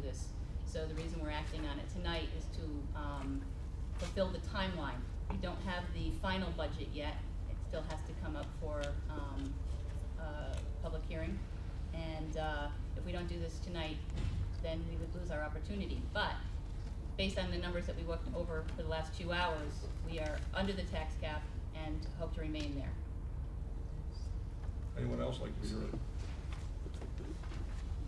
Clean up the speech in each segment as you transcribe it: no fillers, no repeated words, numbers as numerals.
this. So the reason we're acting on it tonight is to fulfill the timeline. We don't have the final budget yet. It still has to come up for public hearing. And if we don't do this tonight, then we would lose our opportunity. But based on the numbers that we worked over for the last 2 hours, we are under the tax cap and hope to remain there. Anyone else like to hear it?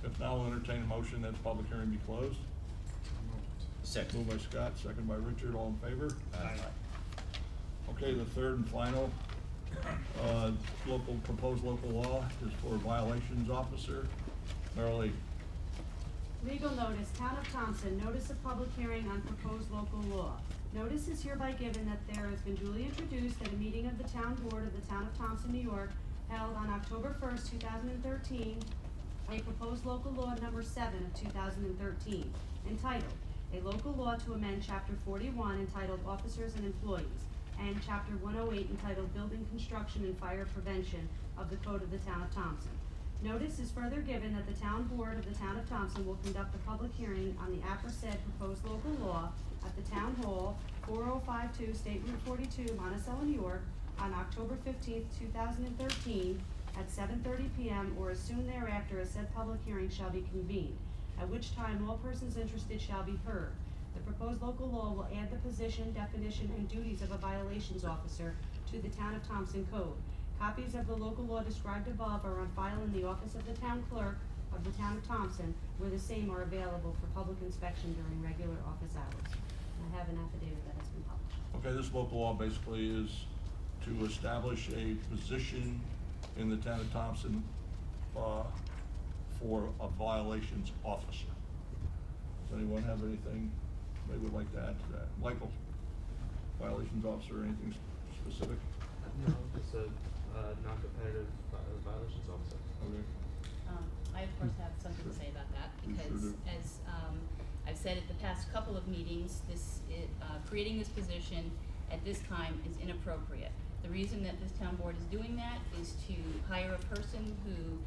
If not, I'll entertain a motion that the public hearing be closed. Second. Moved by Scott, second by Richard, all in favor? Aye. Okay, the third and final, proposed local law is for violations officer. Marilee. Legal notice, Town of Thompson, notice of public hearing on proposed local law. Notice is hereby given that there has been duly introduced at a meeting of the Town Board of the Town of Thompson, New York, held on October 1st, 2013, a proposed local law number 7 of 2013, entitled, a local law to amend Chapter 41 entitled Officers and Employees, and Chapter 108 entitled Building Construction and Fire Prevention of the Code of the Town of Thompson. Notice is further given that the Town Board of the Town of Thompson will conduct a public hearing on the aforesaid proposed local law at the Town Hall, 4052 State Route 42, Monticello, New York, on October 15th, 2013, at 7:30 p.m. or as soon thereafter as said public hearing shall be convened, at which time all persons interested shall be heard. The proposed local law will add the position, definition, and duties of a violations officer to the Town of Thompson Code. Copies of the local law described above are on file in the office of the Town Clerk of the Town of Thompson, where the same are available for public inspection during regular office hours. I have an affidavit that has been published. Okay, this local law basically is to establish a position in the Town of Thompson for a violations officer. Does anyone have anything they would like to add to that? Michael, violations officer, anything specific? No, just a non-competitive violations officer. Okay. I of course have something to say about that, You sure because do. as I've said at the past couple of meetings, creating this position at this time is inappropriate. The reason that this town board is doing that is to hire a person who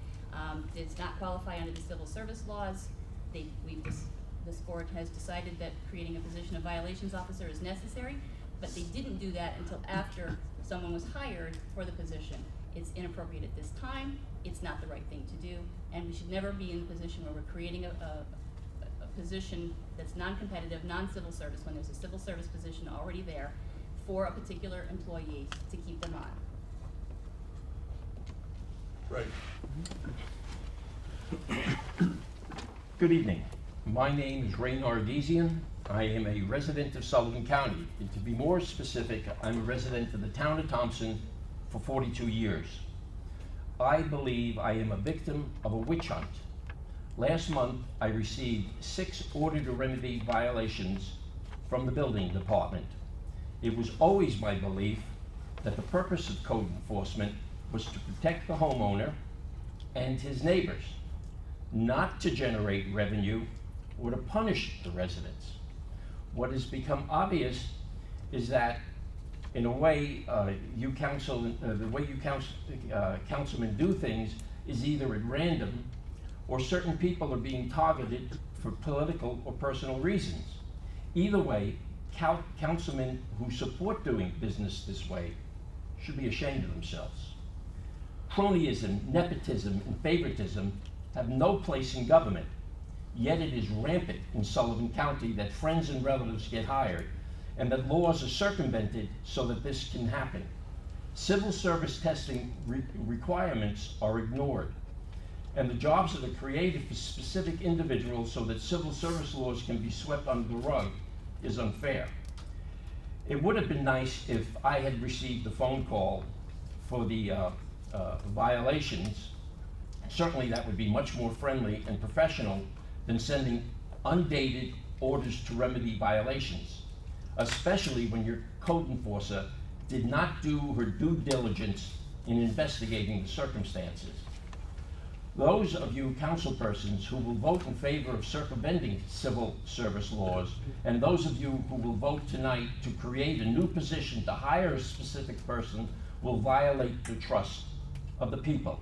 does not qualify under the civil service laws. This board has decided that creating a position of violations officer is necessary, but they didn't do that until after someone was hired for the position. It's inappropriate at this time, it's not the right thing to do, and we should never be in a position where we're creating a position that's non-competitive, non-civil service, when there's a civil service position already there for a particular employee to keep them on. Right. Good evening. My name is Ray Nardesian. I am a resident of Sullivan County. And to be more specific, I'm a resident of the Town of Thompson for 42 years. I believe I am a victim of a witch hunt. Last month, I received 6 order to remedy violations from the building department. It was always my belief that the purpose of code enforcement was to protect the homeowner and his neighbors, not to generate revenue or to punish the residents. What has become obvious is that, in a way, the way you councilmen do things is either at random or certain people are being targeted for political or personal reasons. Either way, councilmen who support doing business this way should be ashamed of themselves. Cronyism, nepotism, and favoritism have no place in government, yet it is rampant in Sullivan County that friends and relatives get hired and that laws are circumvented so that this can happen. Civil service testing requirements are ignored, and the jobs that are created for specific individuals so that civil service laws can be swept under the rug is unfair. It would have been nice if I had received a phone call for the violations. Certainly that would be much more friendly and professional than sending undated orders to remedy violations, especially when your code enforcer did not do her due diligence in investigating the circumstances. Those of you councilpersons who will vote in favor of circumventing civil service laws, and those of you who will vote tonight to create a new position to hire a specific person, will violate the trust of the people.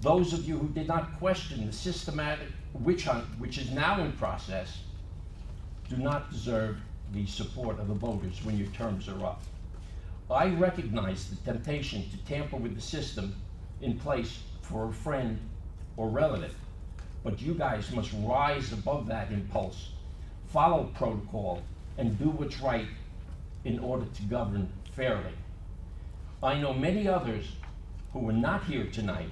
Those of you who did not question the systematic witch hunt which is now in process do not deserve the support of the voters when your terms are up. I recognize the temptation to tamper with the system in place for a friend or relative, but you guys must rise above that impulse, follow protocol, and do what's right in order to govern fairly. I know many others who are not here tonight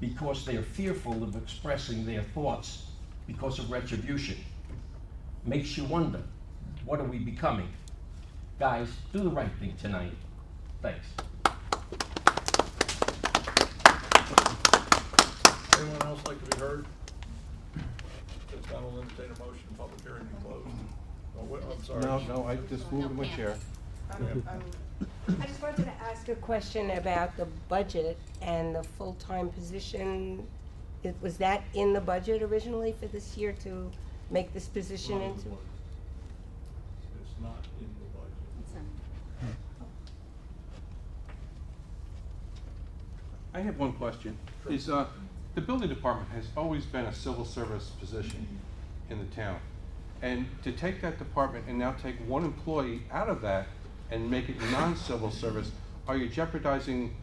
because they are fearful of expressing their thoughts because of retribution. Makes you wonder, what are we becoming? Guys, do the right thing tonight. Thanks. Anyone else like to be heard? If not, I'll entertain a motion, public hearing be closed. Oh, wait, I'm sorry. No, I just moved in my chair. I just wanted to ask a question about the budget and the full-time position. Was that in the budget originally for this year to make this position Not in the into? budget. It's not in the budget. It's on. I have one question. Is, the building department has always been a civil service position in the town. And to take that department and now take one employee out of that and make it non-civil service, are you jeopardizing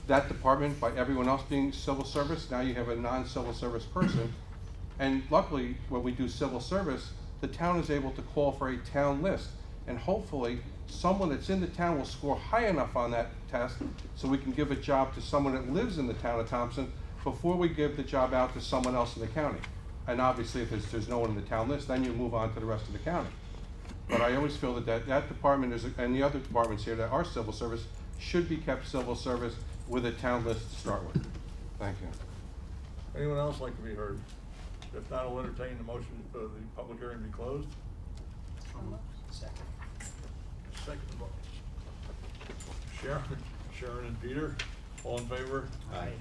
that department by everyone else being civil service? Now you have a non-civil service person. And luckily, when we do civil service, the town is able to call for a town list. And hopefully, someone that's in the town will score high enough on that test so we can give a job to someone that lives in the town of Thompson before we give the job out to someone else in the county. And obviously, if there's no one in the town list, then you move on to the rest of the county. But I always feel that that department is, and the other departments here that are civil service, should be kept civil service with a town list to start with. Thank you. Anyone else like to be heard? If not, I'll entertain the motion, the public hearing be closed. Second. Second vote. Sharon and Peter, all in favor? Aye.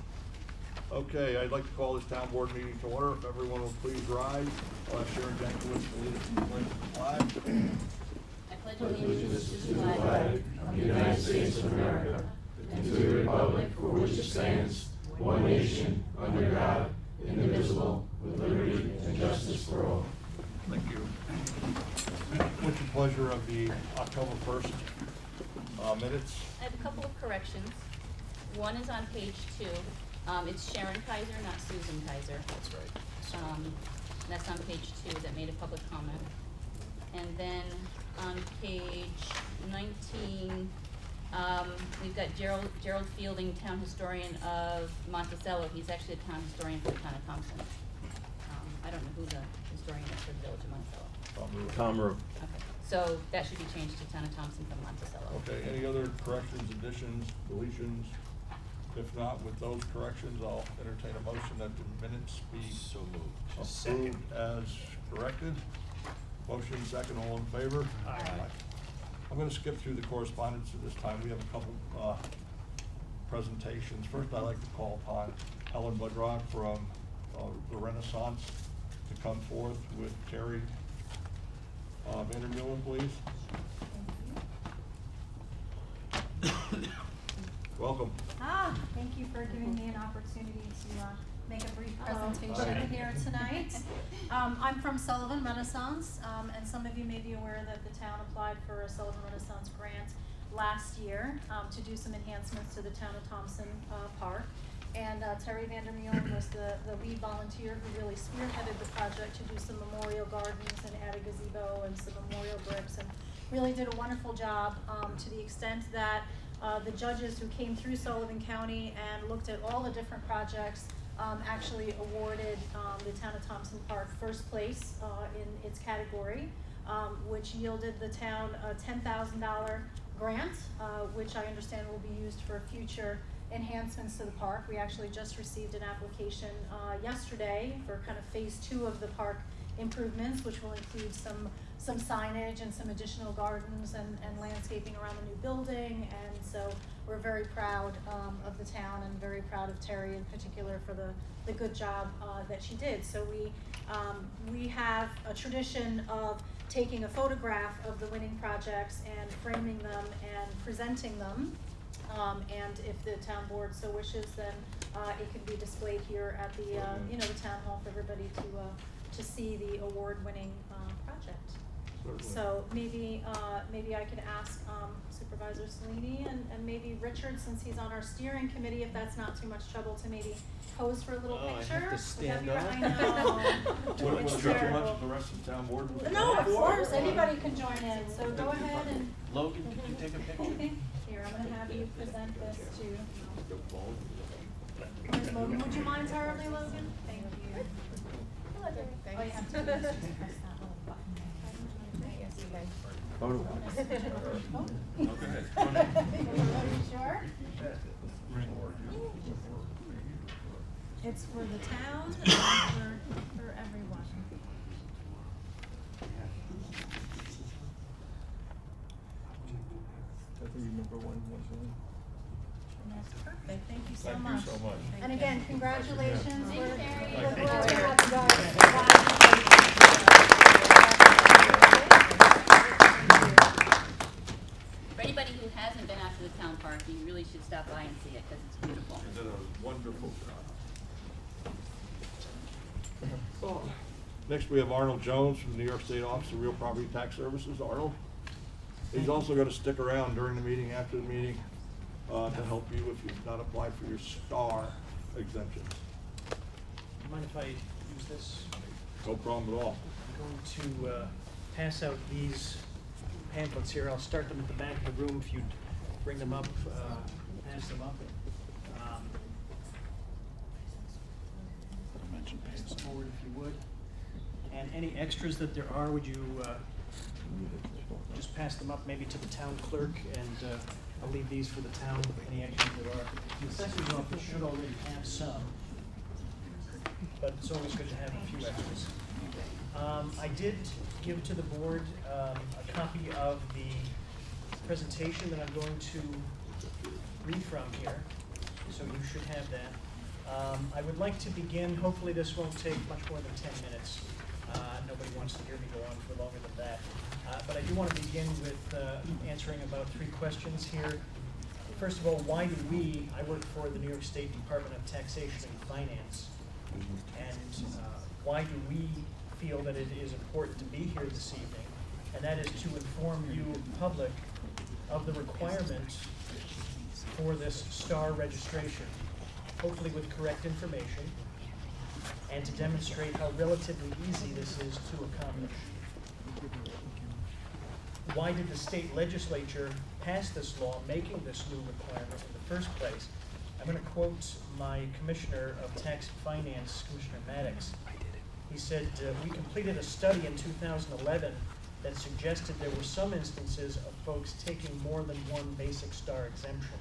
Okay, I'd like to call this town board meeting to order. If everyone will please rise. I'll ask Sharon Jankowicz to lead us in the pledge of the flag. I pledge allegiance to the flag of the United States of America and to the republic for which it stands, one nation, under God, indivisible, with liberty and justice for all. Thank you. What's your pleasure of the October 1st minutes? I have a couple of corrections. One is on page 2. It's Sharon Kaiser, not Susan Kaiser. That's right. That's on page 2 that made a public comment. And then on page 19, we've got Gerald Fielding, town historian of Monticello. He's actually the town historian for the town of Thompson. I don't know who the historian is for the village of Monticello. Tom Roof. Okay, so that should be changed to town of Thompson from Monticello. Okay, any other corrections, additions, deletions? If not, with those corrections, I'll entertain a motion that the minutes be So moved. approved as corrected. Motion second, all in favor? Aye. I'm gonna skip through the correspondence at this time. We have a couple, presentations. First, I'd like to call upon Helen Budrock from, the Renaissance to come forth with Terry, Vandermeulen, please. Welcome. Thank you for giving me an opportunity to make a brief presentation here tonight. I'm from Sullivan Renaissance, and some of you may be aware that the town applied for a Sullivan Renaissance grant last year to do some enhancements to the town of Thompson Park. And Terry Vandermeulen was the lead volunteer who really spearheaded the project to do some memorial gardens and add a gazebo and some memorial bricks, and really did a wonderful job to the extent that the judges who came through Sullivan County and looked at all the different projects actually awarded the town of Thompson Park first place in its category, which yielded the town a $10,000 grant, which I understand will be used for future enhancements to the park. We actually just received an application yesterday for kind of phase 2 of the park improvements, which will include some signage and some additional gardens and landscaping around the new building. And so we're very proud of the town and very proud of Terry in particular for the good job that she did. So we have a tradition of taking a photograph of the winning projects and framing them and presenting them And if the town board so wishes, then it can be displayed here at the, the town hall for everybody to see the award-winning project. Certainly. So maybe I could ask Supervisor Salini and maybe Richard, since he's on our steering committee, if that's not too much trouble, to maybe pose for a little Oh, I picture. have to Would that stand be up? right? I know. Would It's it be too much terrible. if the rest of the town board would? No, of course, anybody can join in, so go ahead and, Logan, could you take a picture? here, I'm gonna have you present this to, Where's Logan, would you mind terribly, Logan? Thank you. All you have to do is just press that little button. Are you sure? It's for the town, and for everyone. That's perfect, thank you so Thank you much. so much. And again, congratulations. Thank you, Terry. We're Thank glad to you. have you For anybody who hasn't been out to the town park, you really should stop by and see it, because it's beautiful. You did a wonderful job. Oh, next, we have Arnold Jones from the New York State Office of Real Property Tax Services. Arnold? He's also going to stick around during the meeting, after the meeting, to help you if you've not applied for your STAR exemptions. Mind if I use this? No problem at all. I'm going to pass out these pamphlets here. I'll start them at the back of the room if you'd bring them up, pass them up. Pass them forward if you would. And any extras that there are, would you just pass them up maybe to the town clerk, and I'll leave these for the town, any extras there are. The assessor's office should already have some, but it's always good to have a few extras. I did give to the board a copy of the presentation that I'm going to read from here, so you should have that. I would like to begin, hopefully this won't take much more than 10 minutes. Nobody wants to hear me go on for longer than that. But I do want to begin with answering about 3 questions here. First of all, why do I work for the New York State Department of Taxation and Finance, and why do we feel that it is important to be here this evening? And that is to inform you, public, of the requirement for this STAR registration, hopefully with correct information, and to demonstrate how relatively easy this is to accomplish. Why did the state legislature pass this law making this new requirement in the first place? I'm going to quote my Commissioner of Tax and Finance, Commissioner Maddox. He said, we completed a study in 2011 that suggested there were some instances of folks taking more than one basic STAR exemption.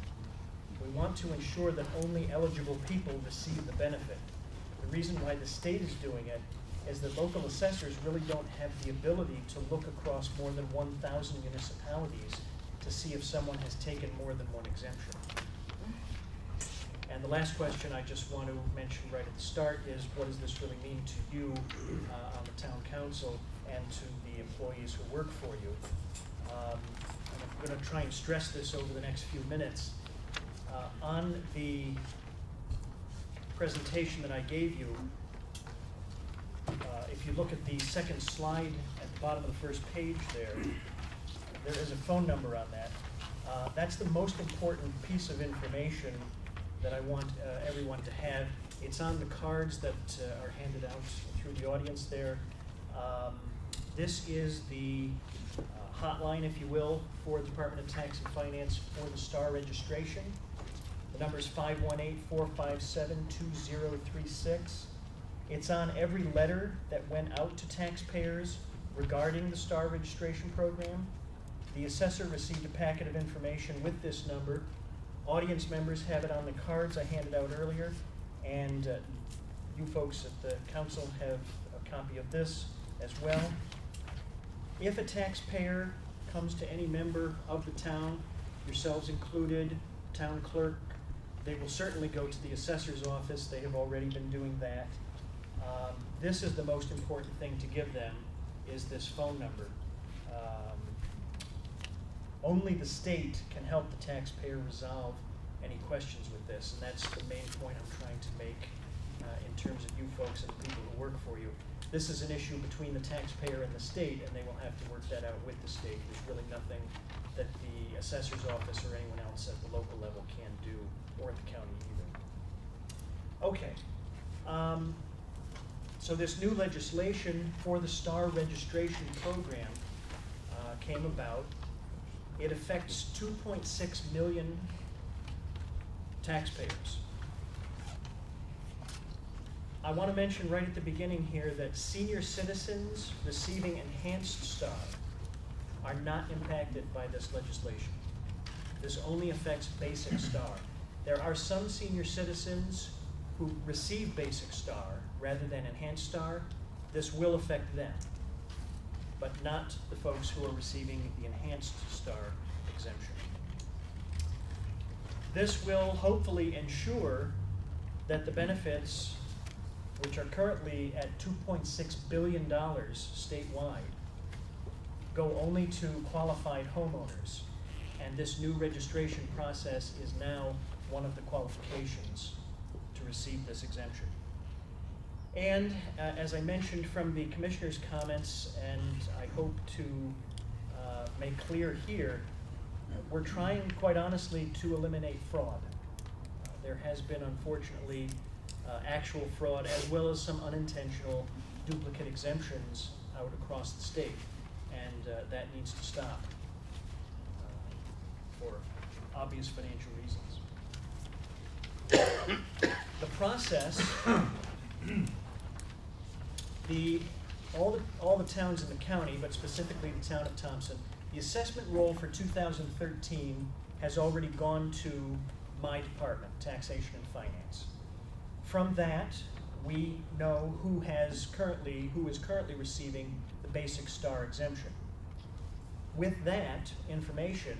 We want to ensure that only eligible people receive the benefit. The reason why the state is doing it is that local assessors really don't have the ability to look across more than 1,000 municipalities to see if someone has taken more than one exemption. And the last question I just want to mention right at the start is, what does this really mean to you on the town council and to the employees who work for you? And I'm going to try and stress this over the next few minutes. On the presentation that I gave you, if you look at the second slide at the bottom of the first page there is a phone number on that. That's the most important piece of information that I want everyone to have. It's on the cards that are handed out through the audience there. This is the hotline, if you will, for the Department of Tax and Finance for the STAR registration. The number is 518-457-2036. It's on every letter that went out to taxpayers regarding the STAR registration program. The assessor received a packet of information with this number. Audience members have it on the cards I handed out earlier, and you folks at the council have a copy of this as well. If a taxpayer comes to any member of the town, yourselves included, town clerk, they will certainly go to the assessor's office. They have already been doing that. This is the most important thing to give them, is this phone number. only the state can help the taxpayer resolve any questions with this, and that's the main point I'm trying to make in terms of you folks and the people who work for you. This is an issue between the taxpayer and the state, and they will have to work that out with the state. There's really nothing that the assessor's office or anyone else at the local level can do, or at the county either. Okay. So this new legislation for the STAR registration program came about. It affects 2.6 million taxpayers. I want to mention right at the beginning here that senior citizens receiving enhanced STAR are not impacted by this legislation. This only affects basic STAR. There are some senior citizens who receive basic STAR rather than enhanced STAR. This will affect them, but not the folks who are receiving the enhanced STAR exemption. This will hopefully ensure that the benefits, which are currently at $2.6 billion statewide, go only to qualified homeowners. And this new registration process is now one of the qualifications to receive this exemption. And as I mentioned from the commissioner's comments, and I hope to make clear here, we're trying, quite honestly, to eliminate fraud. There has been, unfortunately, actual fraud as well as some unintentional duplicate exemptions out across the state, and that needs to stop for obvious financial reasons. The process, all the towns in the county, but specifically the town of Thompson, the assessment roll for 2013 has already gone to my department, Taxation and Finance. From that, we know who is currently receiving the basic STAR exemption. With that information,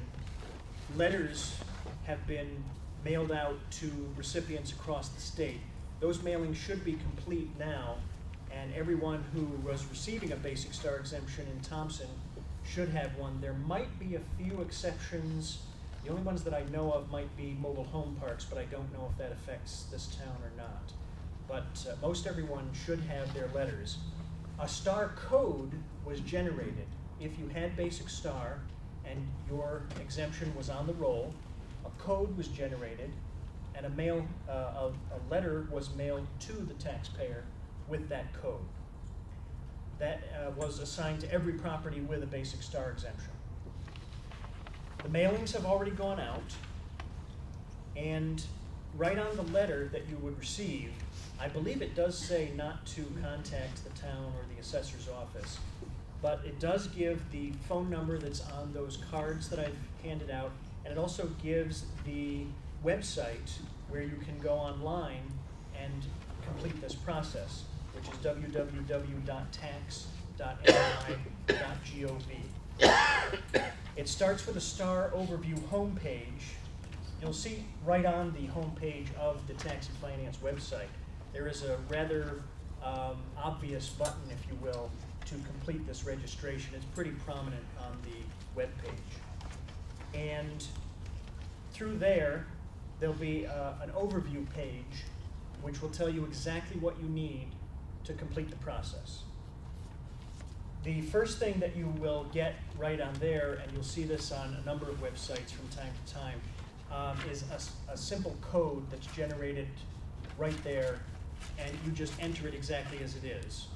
letters have been mailed out to recipients across the state. Those mailings should be complete now, and everyone who was receiving a basic STAR exemption in Thompson should have one. There might be a few exceptions. The only ones that I know of might be mobile home parks, but I don't know if that affects this town or not. But most everyone should have their letters. A STAR code was generated. If you had basic STAR and your exemption was on the roll, a code was generated, and a letter was mailed to the taxpayer with that code. That was assigned to every property with a basic STAR exemption. The mailings have already gone out, and right on the letter that you would receive, I believe it does say not to contact the town or the assessor's office, but it does give the phone number that's on those cards that I've handed out, and it also gives the website where you can go online and complete this process, which is www.tax.mi.gov. It starts with a STAR overview homepage. You'll see right on the homepage of the Tax and Finance website, there is a rather obvious button, if you will, to complete this registration. It's pretty prominent on the webpage. And through there, there'll be an overview page which will tell you exactly what you need to complete the process. The first thing that you will get right on there, and you'll see this on a number of websites from time to time, is a simple code that's generated right there, and you just enter it exactly as it is.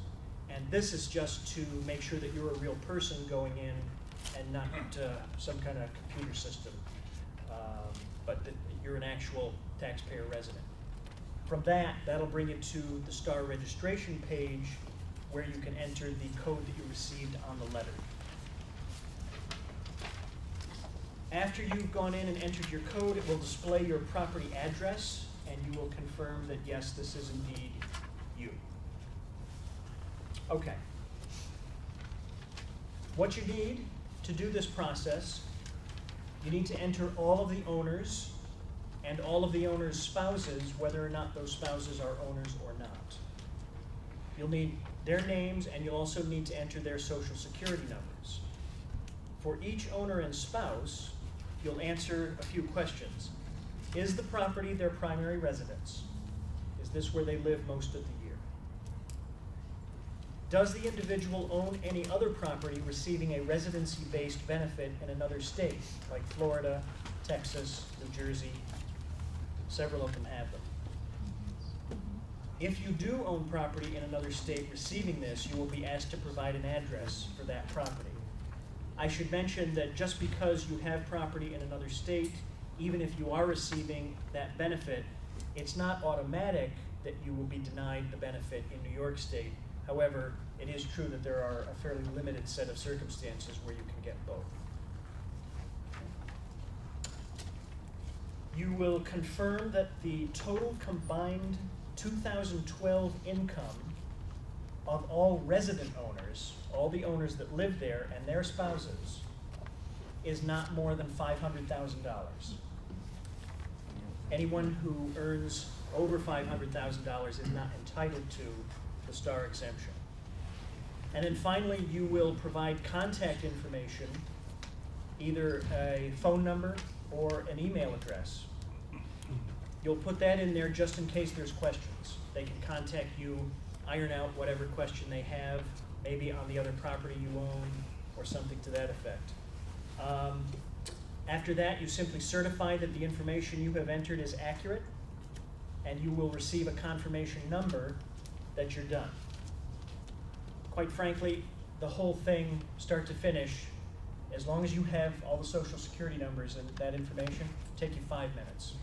And this is just to make sure that you're a real person going in and not some kind of computer system, but that you're an actual taxpayer resident. From that, that'll bring you to the STAR registration page where you can enter the code that you received on the letter. After you've gone in and entered your code, it will display your property address, and you will confirm that yes, this is indeed you. Okay. What you need to do this process, you need to enter all of the owners and all of the owners' spouses, whether or not those spouses are owners or not. You'll need their names, and you'll also need to enter their social security numbers. For each owner and spouse, you'll answer a few questions. Is the property their primary residence? Is this where they live most of the year? Does the individual own any other property receiving a residency-based benefit in another state, like Florida, Texas, New Jersey? Several of them have them. If you do own property in another state receiving this, you will be asked to provide an address for that property. I should mention that just because you have property in another state, even if you are receiving that benefit, it's not automatic that you will be denied the benefit in New York State. However, it is true that there are a fairly limited set of circumstances where you can get both. You will confirm that the total combined 2012 income of all resident owners, all the owners that live there and their spouses, is not more than $500,000. Anyone who earns over $500,000 is not entitled to the STAR exemption. And then finally, you will provide contact information, either a phone number or an email address. You'll put that in there just in case there's questions. They can contact you, iron out whatever question they have, maybe on the other property you own, or something to that effect. After that, you simply certify that the information you have entered is accurate, and you will receive a confirmation number that you're done. Quite frankly, the whole thing, start to finish, as long as you have all the social security numbers and that information, take you 5 minutes.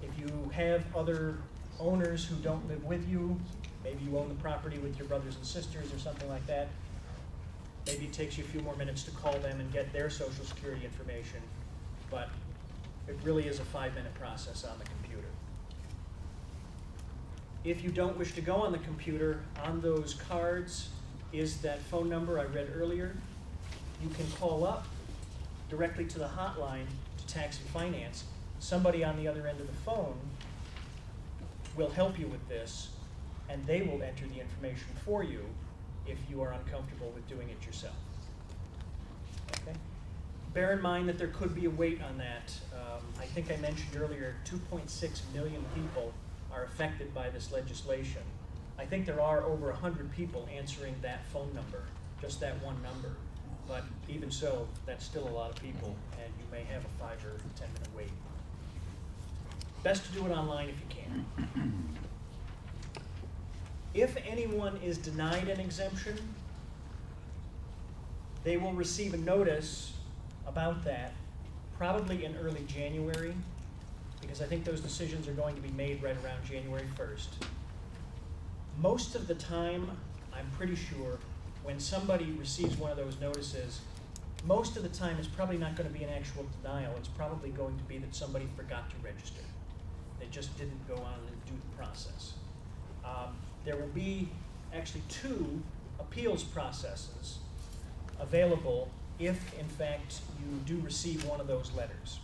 If you have other owners who don't live with you, maybe you own the property with your brothers and sisters or something like that, maybe it takes you a few more minutes to call them and get their social security information, but it really is a 5-minute process on the computer. If you don't wish to go on the computer, on those cards is that phone number I read earlier. You can call up directly to the hotline to Tax and Finance. Somebody on the other end of the phone will help you with this, and they will enter the information for you if you are uncomfortable with doing it yourself. Okay? Bear in mind that there could be a wait on that. I think I mentioned earlier 2.6 million people are affected by this legislation. I think there are over 100 people answering that phone number, just that one number. But even so, that's still a lot of people, and you may have a 5 or 10 minute wait. Best to do it online if you can. If anyone is denied an exemption, they will receive a notice about that probably in early January, because I think those decisions are going to be made right around January 1st. Most of the time, I'm pretty sure, when somebody receives one of those notices, most of the time it's probably not going to be an actual denial. It's probably going to be that somebody forgot to register. They just didn't go on and do the process. There will be actually 2 appeals processes available if, in fact, you do receive one of those letters.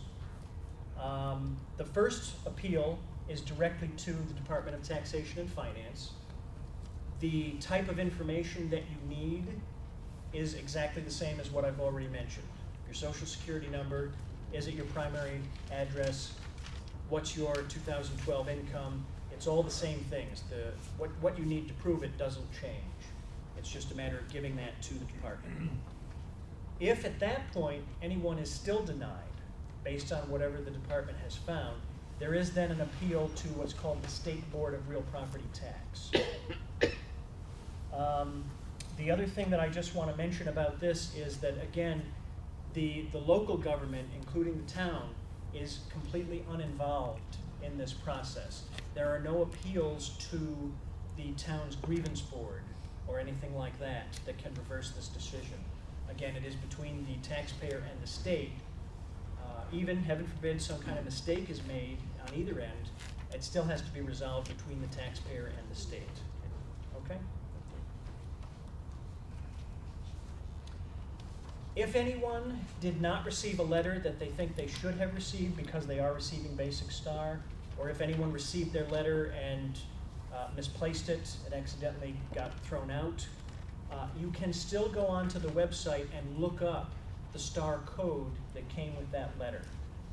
The first appeal is directly to the Department of Taxation and Finance. The type of information that you need is exactly the same as what I've already mentioned. Your social security number, is it your primary address, what's your 2012 income, it's all the same things. What you need to prove it doesn't change. It's just a matter of giving that to the department. If at that point anyone is still denied, based on whatever the department has found, there is then an appeal to what's called the State Board of Real Property Tax. The other thing that I just want to mention about this is that, again, the local government, including the town, is completely uninvolved in this process. There are no appeals to the town's grievance board or anything like that that can reverse this decision. Again, it is between the taxpayer and the state. Even, heaven forbid, some kind of mistake is made on either end, it still has to be resolved between the taxpayer and the state. Okay? If anyone did not receive a letter that they think they should have received because they are receiving Basic Star, or if anyone received their letter and misplaced it and accidentally got thrown out, You can still go onto the website and look up the star code that came with that letter.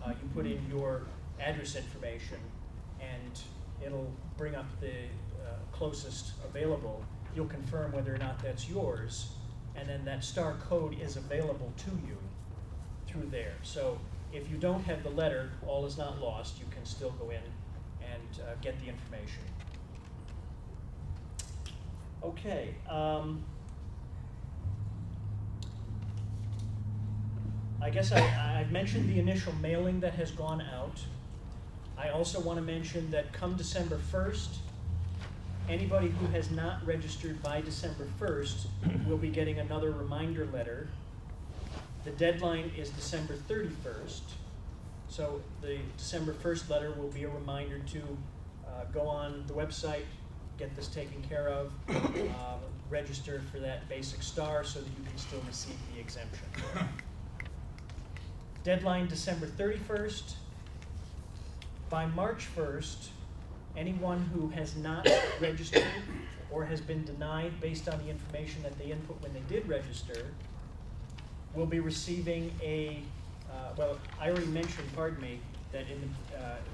You put in your address information and it'll bring up the closest available. You'll confirm whether or not that's yours, and then that star code is available to you through there. So if you don't have the letter, all is not lost. You can still go in and get the information. Okay. I guess I've mentioned the initial mailing that has gone out. I also want to mention that come December 1st, anybody who has not registered by December 1st will be getting another reminder letter. The deadline is December 31st, so the December 1st letter will be a reminder to go on the website, get this taken care of, register for that basic star so that you can still receive the exemption. Deadline December 31st. By March 1st, anyone who has not registered or has been denied based on the information that they input when they did register will be receiving a, well, I already mentioned, pardon me, that in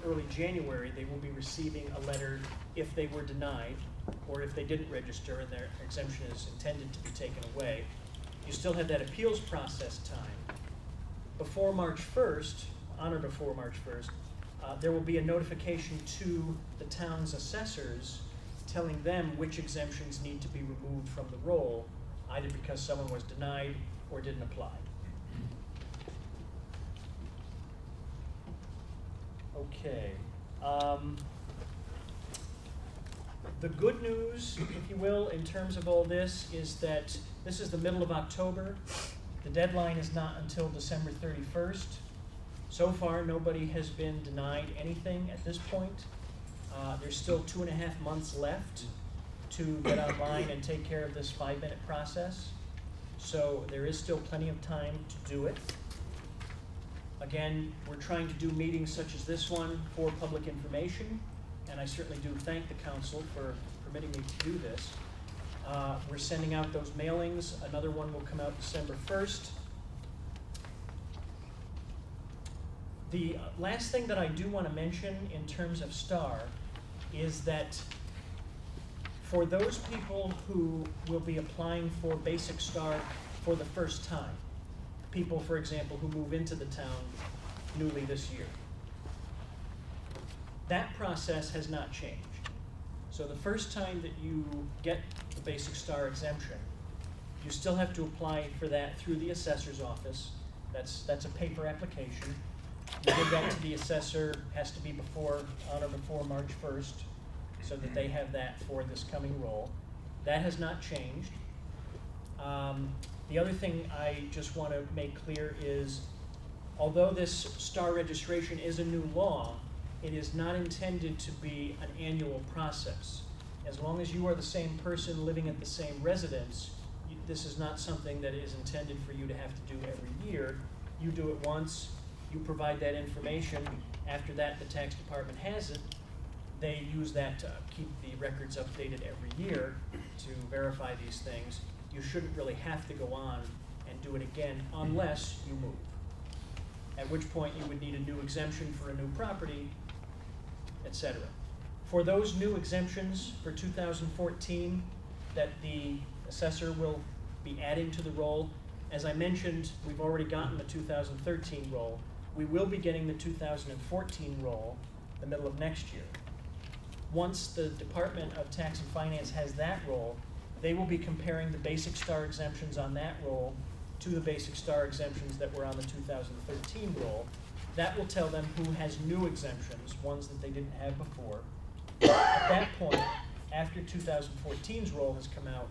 early January they will be receiving a letter if they were denied or if they didn't register and their exemption is intended to be taken away. You still have that appeals process time. Before March 1st, on or before March 1st, there will be a notification to the town's assessors telling them which exemptions need to be removed from the roll, either because someone was denied or didn't apply. Okay. The good news, if you will, in terms of all this is that this is the middle of October. The deadline is not until December 31st. So far, nobody has been denied anything at this point. There's still 2.5 months left to get online and take care of this 5-minute process. So there is still plenty of time to do it. Again, we're trying to do meetings such as this one for public information, and I certainly do thank the council for permitting me to do this. We're sending out those mailings. Another one will come out December 1st. The last thing that I do want to mention in terms of STAR is that for those people who will be applying for Basic STAR for the first time, people, for example, who move into the town newly this year, that process has not changed. So the first time that you get the Basic STAR exemption, you still have to apply for that through the assessor's office. That's a paper application. You give that to the assessor, has to be on or before March 1st, so that they have that for this coming roll. That has not changed. The other thing I just want to make clear is, although this STAR registration is a new law, it is not intended to be an annual process. As long as you are the same person living at the same residence, this is not something that is intended for you to have to do every year. You do it once, you provide that information. After that, the tax department has it. They use that to keep the records updated every year to verify these things. You shouldn't really have to go on and do it again unless you move, at which point you would need a new exemption for a new property, etc. For those new exemptions for 2014 that the assessor will be adding to the roll, as I mentioned, we've already gotten the 2013 roll. We will be getting the 2014 roll the middle of next year. Once the Department of Tax and Finance has that roll, they will be comparing the Basic STAR exemptions on that roll to the Basic STAR exemptions that were on the 2013 roll. That will tell them who has new exemptions, ones that they didn't have before. At that point, after 2014's roll has come out,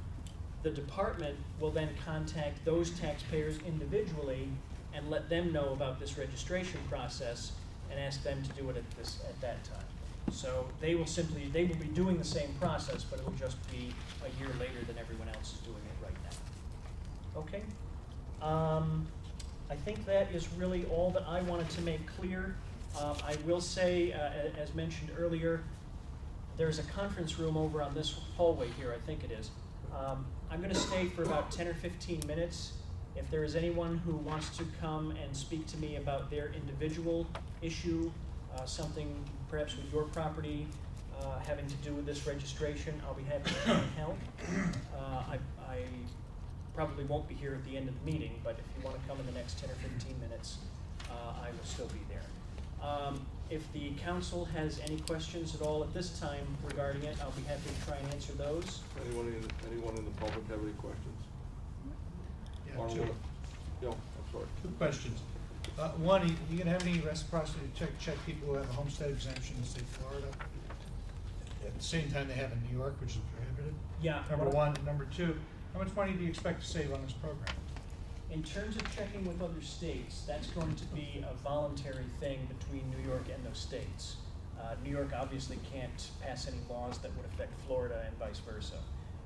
the department will then contact those taxpayers individually and let them know about this registration process and ask them to do it at that time. So they will be doing the same process, but it will just be a year later than everyone else is doing it right now. Okay? I think that is really all that I wanted to make clear. I will say, as mentioned earlier, there's a conference room over on this hallway here, I think it is. I'm gonna stay for about 10 or 15 minutes. If there is anyone who wants to come and speak to me about their individual issue, something perhaps with your property, having to do with this registration, I'll be happy to come and help. I probably won't be here at the end of the meeting, but if you want to come in the next 10 or 15 minutes, I will still be there. If the council has any questions at all at this time regarding it, I'll be happy to try and answer those. Anyone in the public have any questions? Yeah, Arnold, two. what- Yeah, I'm sorry. Two questions. One, are you gonna have any reciprocity to check people who have a homestead exemption in, say, Florida? At the same time they have in New York, which is prohibited? Yeah. Number one. Number two, how much money do you expect to save on this program? In terms of checking with other states, that's going to be a voluntary thing between New York and those states. New York obviously can't pass any laws that would affect Florida and vice versa.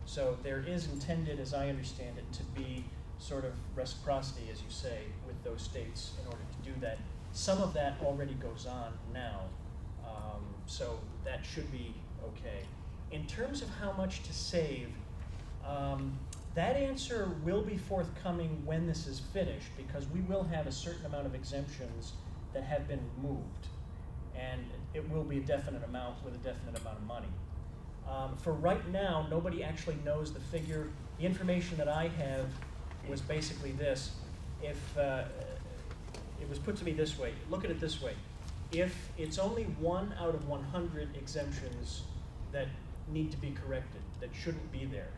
So there is intended, as I understand it, to be sort of reciprocity, as you say, with those states in order to do that. Some of that already goes on now, so that should be okay. In terms of how much to save, that answer will be forthcoming when this is finished, because we will have a certain amount of exemptions that have been removed, and it will be a definite amount with a definite amount of money. For right now, nobody actually knows the figure. The information that I have was basically this. If it was put to me this way, look at it this way. If it's only 1 out of 100 exemptions that need to be corrected, that shouldn't be there,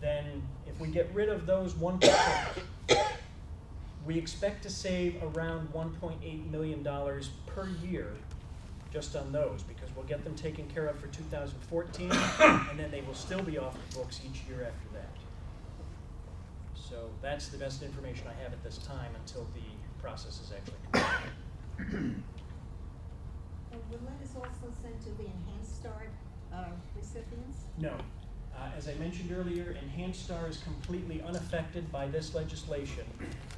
then if we get rid of those 1%, we expect to save around $1.8 million per year just on those, because we'll get them taken care of for 2014, and then they will still be off the books each year after that. So that's the best information I have at this time until the process is actually completed. And will that is also sent to the Enhanced Start recipients? No. As I mentioned earlier, Enhanced Star is completely unaffected by this legislation.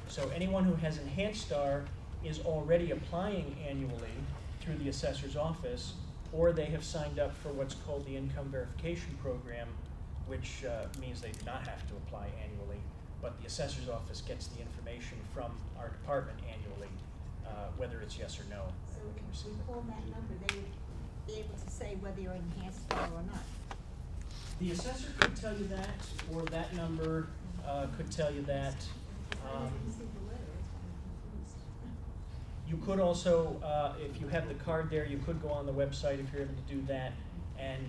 So anyone who has Enhanced Star is already applying annually through the assessor's office, or they have signed up for what's called the Income Verification Program, which means they do not have to apply annually, but the assessor's office gets the information from our department annually, whether it's yes or no. So and we can if receive we it. call that number, they would be able to say whether you're Enhanced Star or not. The assessor could tell you that, or that number could tell you that. I didn't see the letter, that's why I'm confused. You could also, if you have the card there, you could go on the website if you're able to do that and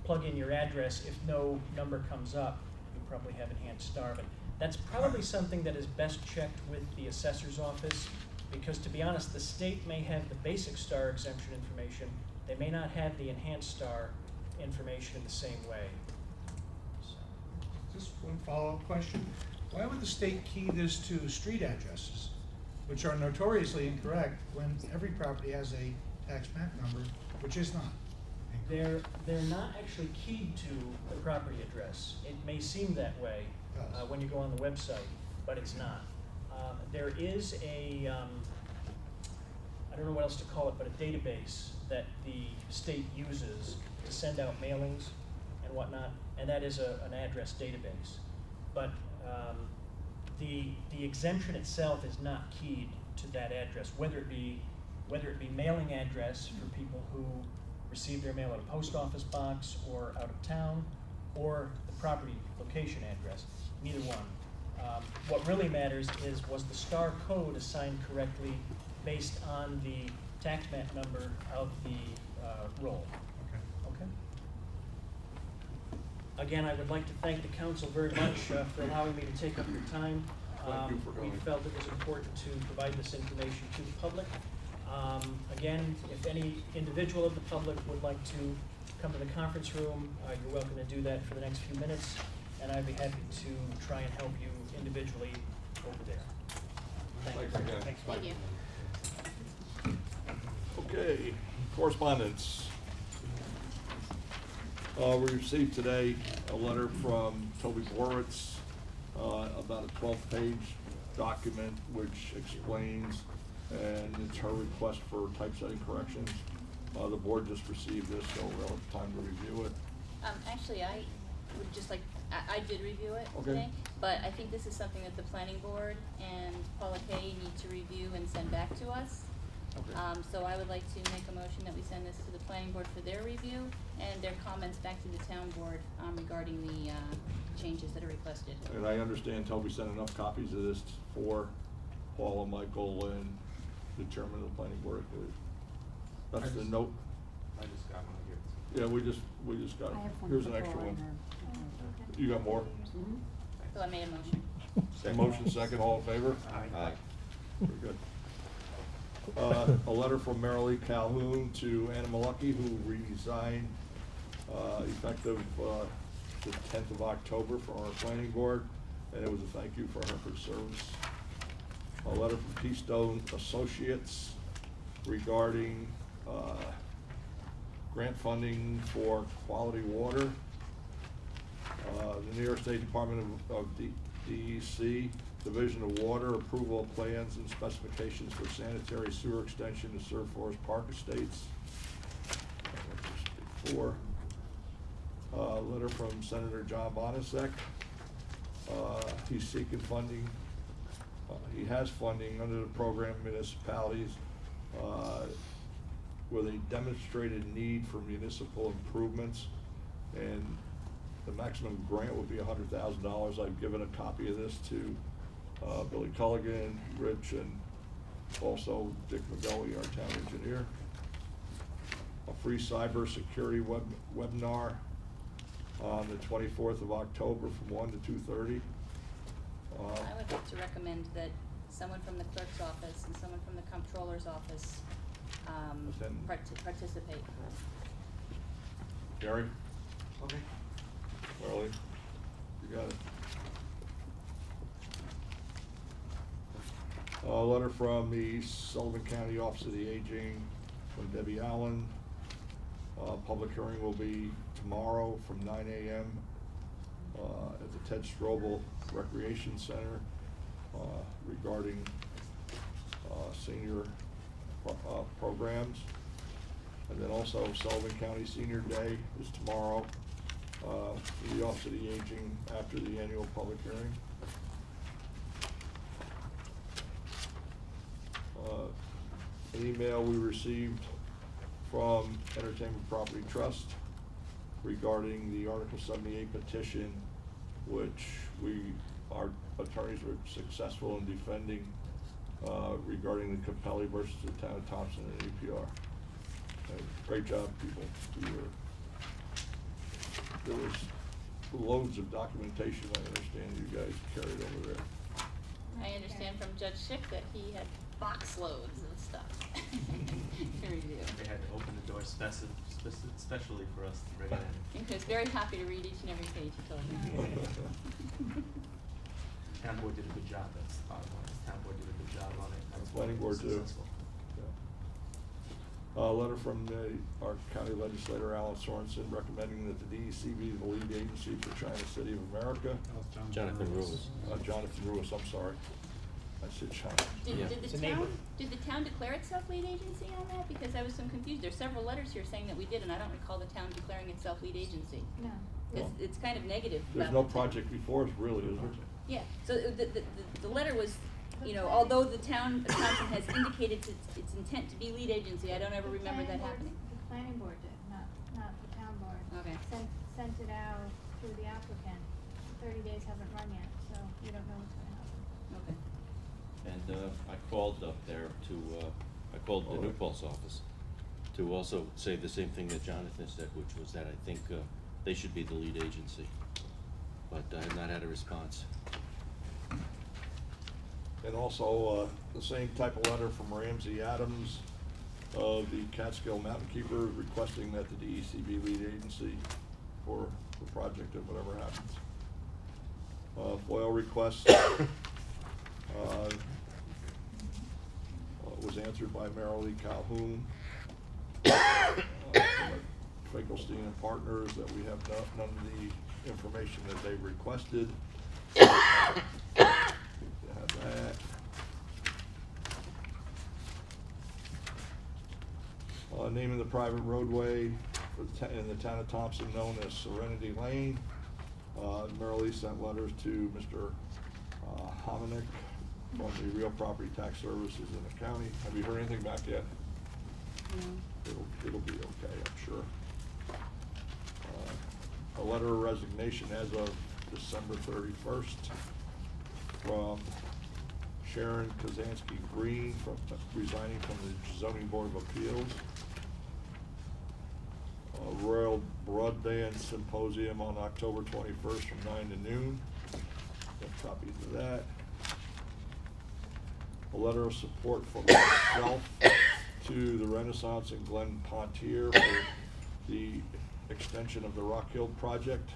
plug in your address. If no number comes up, you probably have Enhanced Star. But that's probably something that is best checked with the assessor's office, because to be honest, the state may have the basic star exemption information. They may not have the Enhanced Star information in the same way. So. Just one follow-up question. Why would the state key this to street addresses, which are notoriously incorrect, when every property has a tax map number, which is not? They're not actually keyed to the property address. It may seem that way when you go on the website, but it's not. There is a, I don't know what else to call it, but a database that the state uses to send out mailings and whatnot, and that is an address database. But the exemption itself is not keyed to that address, whether it be mailing address for people who receive their mail at a post office box or out of town, or the property location address, neither one. What really matters is, was the star code assigned correctly based on the tax map number of the roll? Okay. Again, I would like to thank the council very much for allowing me to take up your time. Thank you for We coming. felt it was important to provide this information to the public. Again, if any individual of the public would like to come to the conference room, you're welcome to do that for the next few minutes, and I'd be happy to try and help you individually over there. Thank you. Thanks again. Thanks. Thank you. Okay, correspondence. We received today a letter from Toby Boritz about a 12-page document which explains, and it's her request for typesetting corrections. The board just received this, so we'll have time to review it. Actually, I would just like, I did review it Okay. today, but I think this is something that the planning board and Paula Kay need to review and send back to us. Okay. So I would like to make a motion that we send this to the planning board for their review and their comments back to the town board, regarding the, changes that are requested. And I understand Toby sent enough copies of this for Paula, Michael, and the chairman of the planning board. That's the note. I just got one here. Yeah, we just got it. Here's an extra one. You got more? So I made a motion. Same motion, second, all in favor? Aye. Very good. A letter from Marilee Calhoun to Anna Malucki, who resigned, effective, the 10th of October for our planning board, and it was a thank you for her service. A letter from Keystone Associates regarding, grant funding for quality water. The New York State Department of DEC, Division of Water, approval of plans and specifications for sanitary sewer extension to serve Forest Park Estates. Before. Letter from Senator John Bonasek. He's seeking funding. He has funding under the program municipalities with a demonstrated need for municipal improvements, and the maximum grant would be $100,000. I've given a copy of this to Billy Culligan, Rich, and also Dick McGully, our town engineer. A free cybersecurity webinar on the 24th of October from 1 to 2:30. I would like to recommend that someone from the clerk's office and someone from the comptroller's office, Attend. participate. Gary, Okay. Marley, you got it. A letter from the Sullivan County Office of the Aging from Debbie Allen. Public hearing will be tomorrow from 9 a.m. At the Ted Strobel Recreation Center regarding senior programs. And then also Sullivan County Senior Day is tomorrow for the Office of the Aging after the annual public hearing. An email we received from Entertainment Property Trust regarding the Article 78 petition, which our attorneys were successful in defending regarding the Capelli versus the town of Thompson and APR. Great job, people. There was loads of documentation, I understand, you guys carried over there. I understand from Judge Schick that he had box loads of stuff to review. They had to open the door especially for us to bring it in. He was very happy to read each and every page, he told me. Town board did a good job, that's the bottom line. Town board did a good job on it. That's why Planning it was board too. successful. A letter from our county legislator, Alan Sorensen, recommending that the DEC be the lead agency for China City of America. Jonathan Ruiz. Jonathan Ruiz, I'm sorry. I said China. Yeah. Did It's the a neighbor. did the town declare itself lead agency on that? Because I was so confused. There's several letters here saying that we did, and I don't recall the town declaring itself lead agency. No. It's kind of negative There's about no the town. project before us, really, is there? Yeah, so the letter was, you know, although the town of Thompson has indicated its intent to be lead agency, I don't ever remember that happening. The planning board did, not the town board. Okay. Sent it out through the applicant. 30 days haven't run yet, so you don't know what's gonna happen. Okay. And I called up there I called the New Paltz office to also say the same thing that Jonathan said, which was that I think they should be the lead agency. But I have not had a response. And also, the same type of letter from Ramsey Adams of the Catskill Mountain Keeper requesting that the DEC be lead agency for the project if whatever happens. FOIL request was answered by Marilee Calhoun. Finkelstein and Partners that we have none of the information that they requested. You have that. Naming the private roadway in the town of Thompson known as Serenity Lane. Merrily sent letters to Mr. Hominick from the Real Property Tax Services in the county. Have you heard anything back yet? No. It'll be okay, I'm sure. A letter of resignation as of December 31st from Sharon Kazansky Green from resigning from the Zoning Board of Appeals. Royal Broad Band Symposium on October 21st from 9 to noon. Got copies of that. A letter of support from myself to the Renaissance and Glen Pontier for the extension of the Rock Hill project.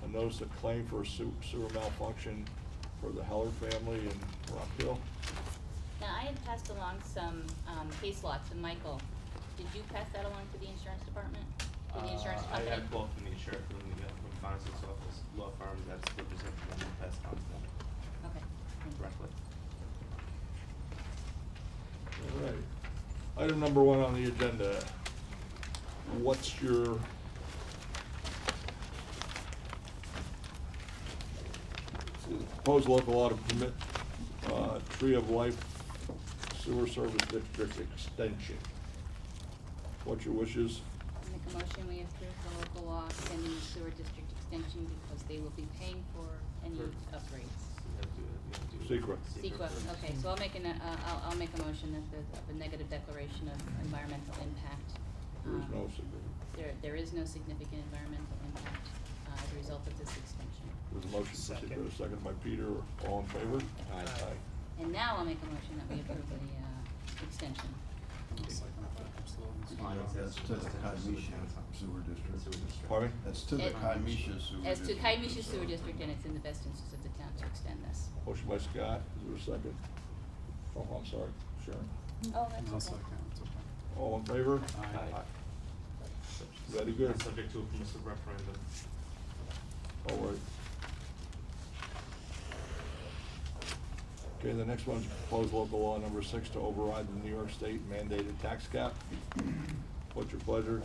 A notice of claim for a sewer malfunction for the Heller family in Rock Hill. Now, I had passed along some case law to Michael. Did you pass that along to the insurance department? To the insurance I company? had a call from the insurance, from Thompson's office, law firm that's representing them, and passed on to them Okay. Thank you. directly. All right. Item number 1 on the agenda. What's your proposed local law to permit Tree of Life Sewer Service District extension? What's your wishes? Make a motion, we approve the local law extending the sewer district extension because they will be paying for any upgrades. Secret. CEQA, okay, so I'll make a motion that the negative declaration of environmental impact. There is no secret. There is no significant environmental impact as a result of this extension. There's a motion for secret, a second by Peter. All in favor? Aye. And now I'll make a motion that we approve the extension. That's to the Codmisha Sewer District. Pardon me? That's to the It- Codmisha Sewer As to District. Kaimisha Sewer District, and it's in the best interest of the town to extend this. Motion by Scott. Is there a second? Oh, I'm sorry. Sharon. Oh, that's okay. All in favor? Aye. Very good. Subject to a permissive referendum. All right. Okay, the next one's proposed local law number 6 to override the New York State mandated tax cap. What's your pleasure?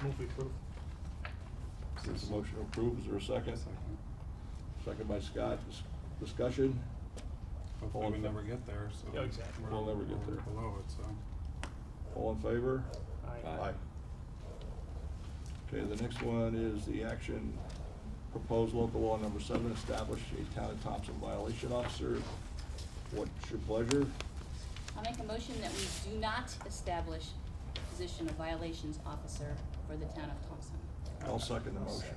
Move we approve. There's a motion to approve. Is there a second? Second by Scott. Discussion? Hopefully we never get there, so. Yeah, exactly. We'll never get we're there. Below it, so. All in favor? Aye. Okay, the next one is the action, proposed local law number 7, establish a town of Thompson violation officer. What's your pleasure? I'll make a motion that we do not establish the position of violations officer for the town of Thompson. I'll second the motion.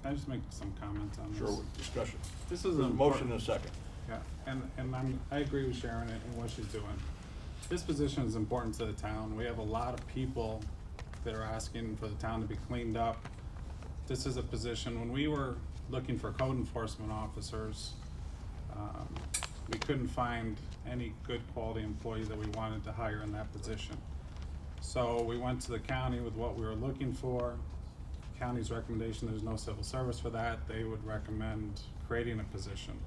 Can I just make some comments on this? Sure, with discussion. This is There's a an motion important- and a second. Yeah, and I agree with Sharon in what she's doing. This position is important to the town. We have a lot of people that are asking for the town to be cleaned up. This is a position, when we were looking for code enforcement officers, we couldn't find any good quality employee that we wanted to hire in that position. So we went to the county with what we were looking for. County's recommendation, there's no civil service for that. They would recommend creating a position.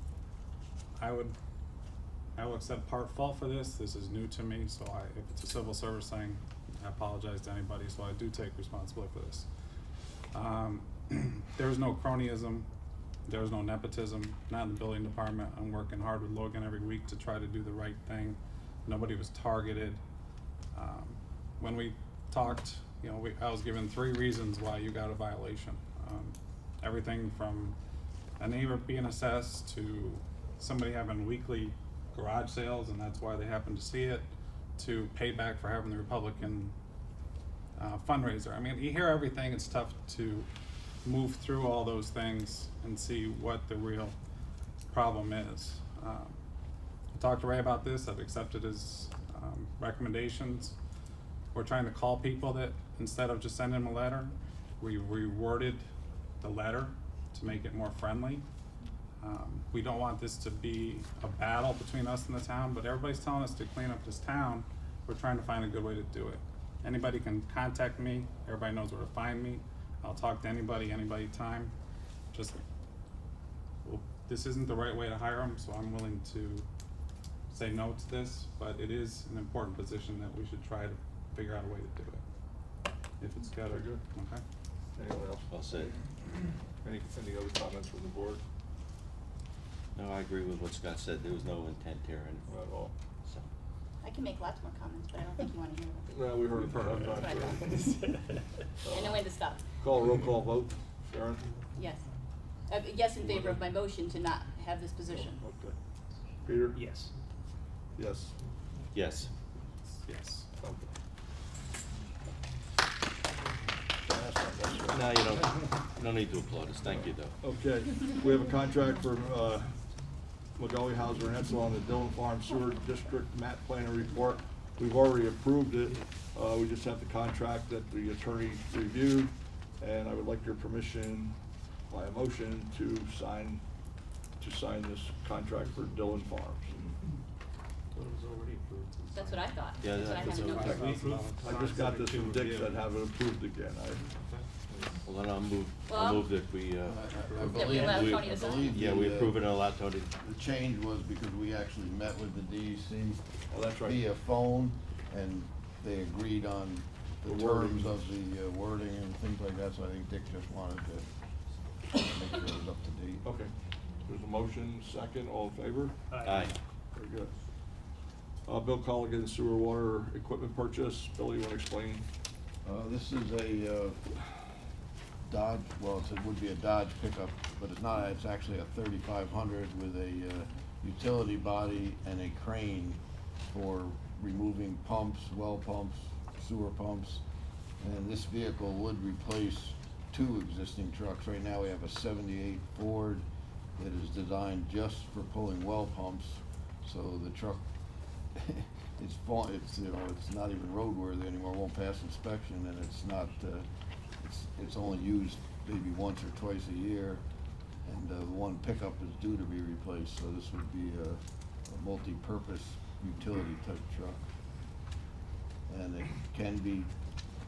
I will accept part fault for this. This is new to me, so if it's a civil service thing, I apologize to anybody, so I do take responsibility for this. There's no cronyism, there's no nepotism, not in the building department. I'm working hard with Logan every week to try to do the right thing. Nobody was targeted. When we talked, I was given 3 reasons why you got a violation. Everything from a neighbor being assessed to somebody having weekly garage sales and that's why they happen to see it, to payback for having the Republican fundraiser. I mean, you hear everything, it's tough to move through all those things and see what the real problem is. I talked to Ray about this, I've accepted his recommendations. We're trying to call people that, instead of just sending them a letter, we reworded the letter to make it more friendly. We don't want this to be a battle between us and the town, but everybody's telling us to clean up this town. We're trying to find a good way to do it. Anybody can contact me, everybody knows where to find me. I'll talk to anybody, time. This isn't the right way to hire them, so I'm willing to say no to this, but it is an important position that we should try to figure out a way to do it. If it's got a, Very good. okay? Anyone else? I'll say, Any other comments from the board? no, I agree with what Scott said, there was no intent here, and, Not at all. so. I can make lots more comments, but I don't think you wanna hear them. No, we heard it enough That's what I times. thought. I know when to stop. Call a roll call vote. Sharon? Yes. Yes, in favor of my motion to not have this position. Okay. Peter? Yes. Yes. Yes. Yes. Okay. Pass on this one. No, you don't need to applaud us, thank you, though. Okay, we have a contract for McGully, Hauser, and Etzel on the Dillon Farm Sewer District map planner report. We've already approved it. We just have the contract that the attorney reviewed, and I would like your permission by a motion to sign this contract for Dillon Farms. It was already approved. That's what I thought. Yeah, That's what I that's had what noted. we- I just got this from Dick that have it approved again. Well, then I'll Well- move that we, I That we allow believe- Tony to I sign? believe yeah, we the, approve it and allow Tony. The change was because we actually met with the DEC Oh, that's right. via phone, and they agreed on the The wording. terms of the wording and things like that, so I think Dick just wanted to make sure it was up to date. Okay, there's a motion, second, all in favor? Aye. Very good. Bill Colligan, sewer water equipment purchase. Bill, you wanna explain? This is a Dodge, well, it would be a Dodge pickup, but it's not, it's actually a 3500 with a utility body and a crane for removing pumps, well pumps, sewer pumps. And this vehicle would replace 2 existing trucks. Right now we have a 78 Ford that is designed just for pulling well pumps. So the truck, it's not even roadworthy anymore, won't pass inspection, and it's not, it's only used maybe once or twice a year. And the one pickup is due to be replaced, so this would be a multi-purpose utility type truck. And it can be,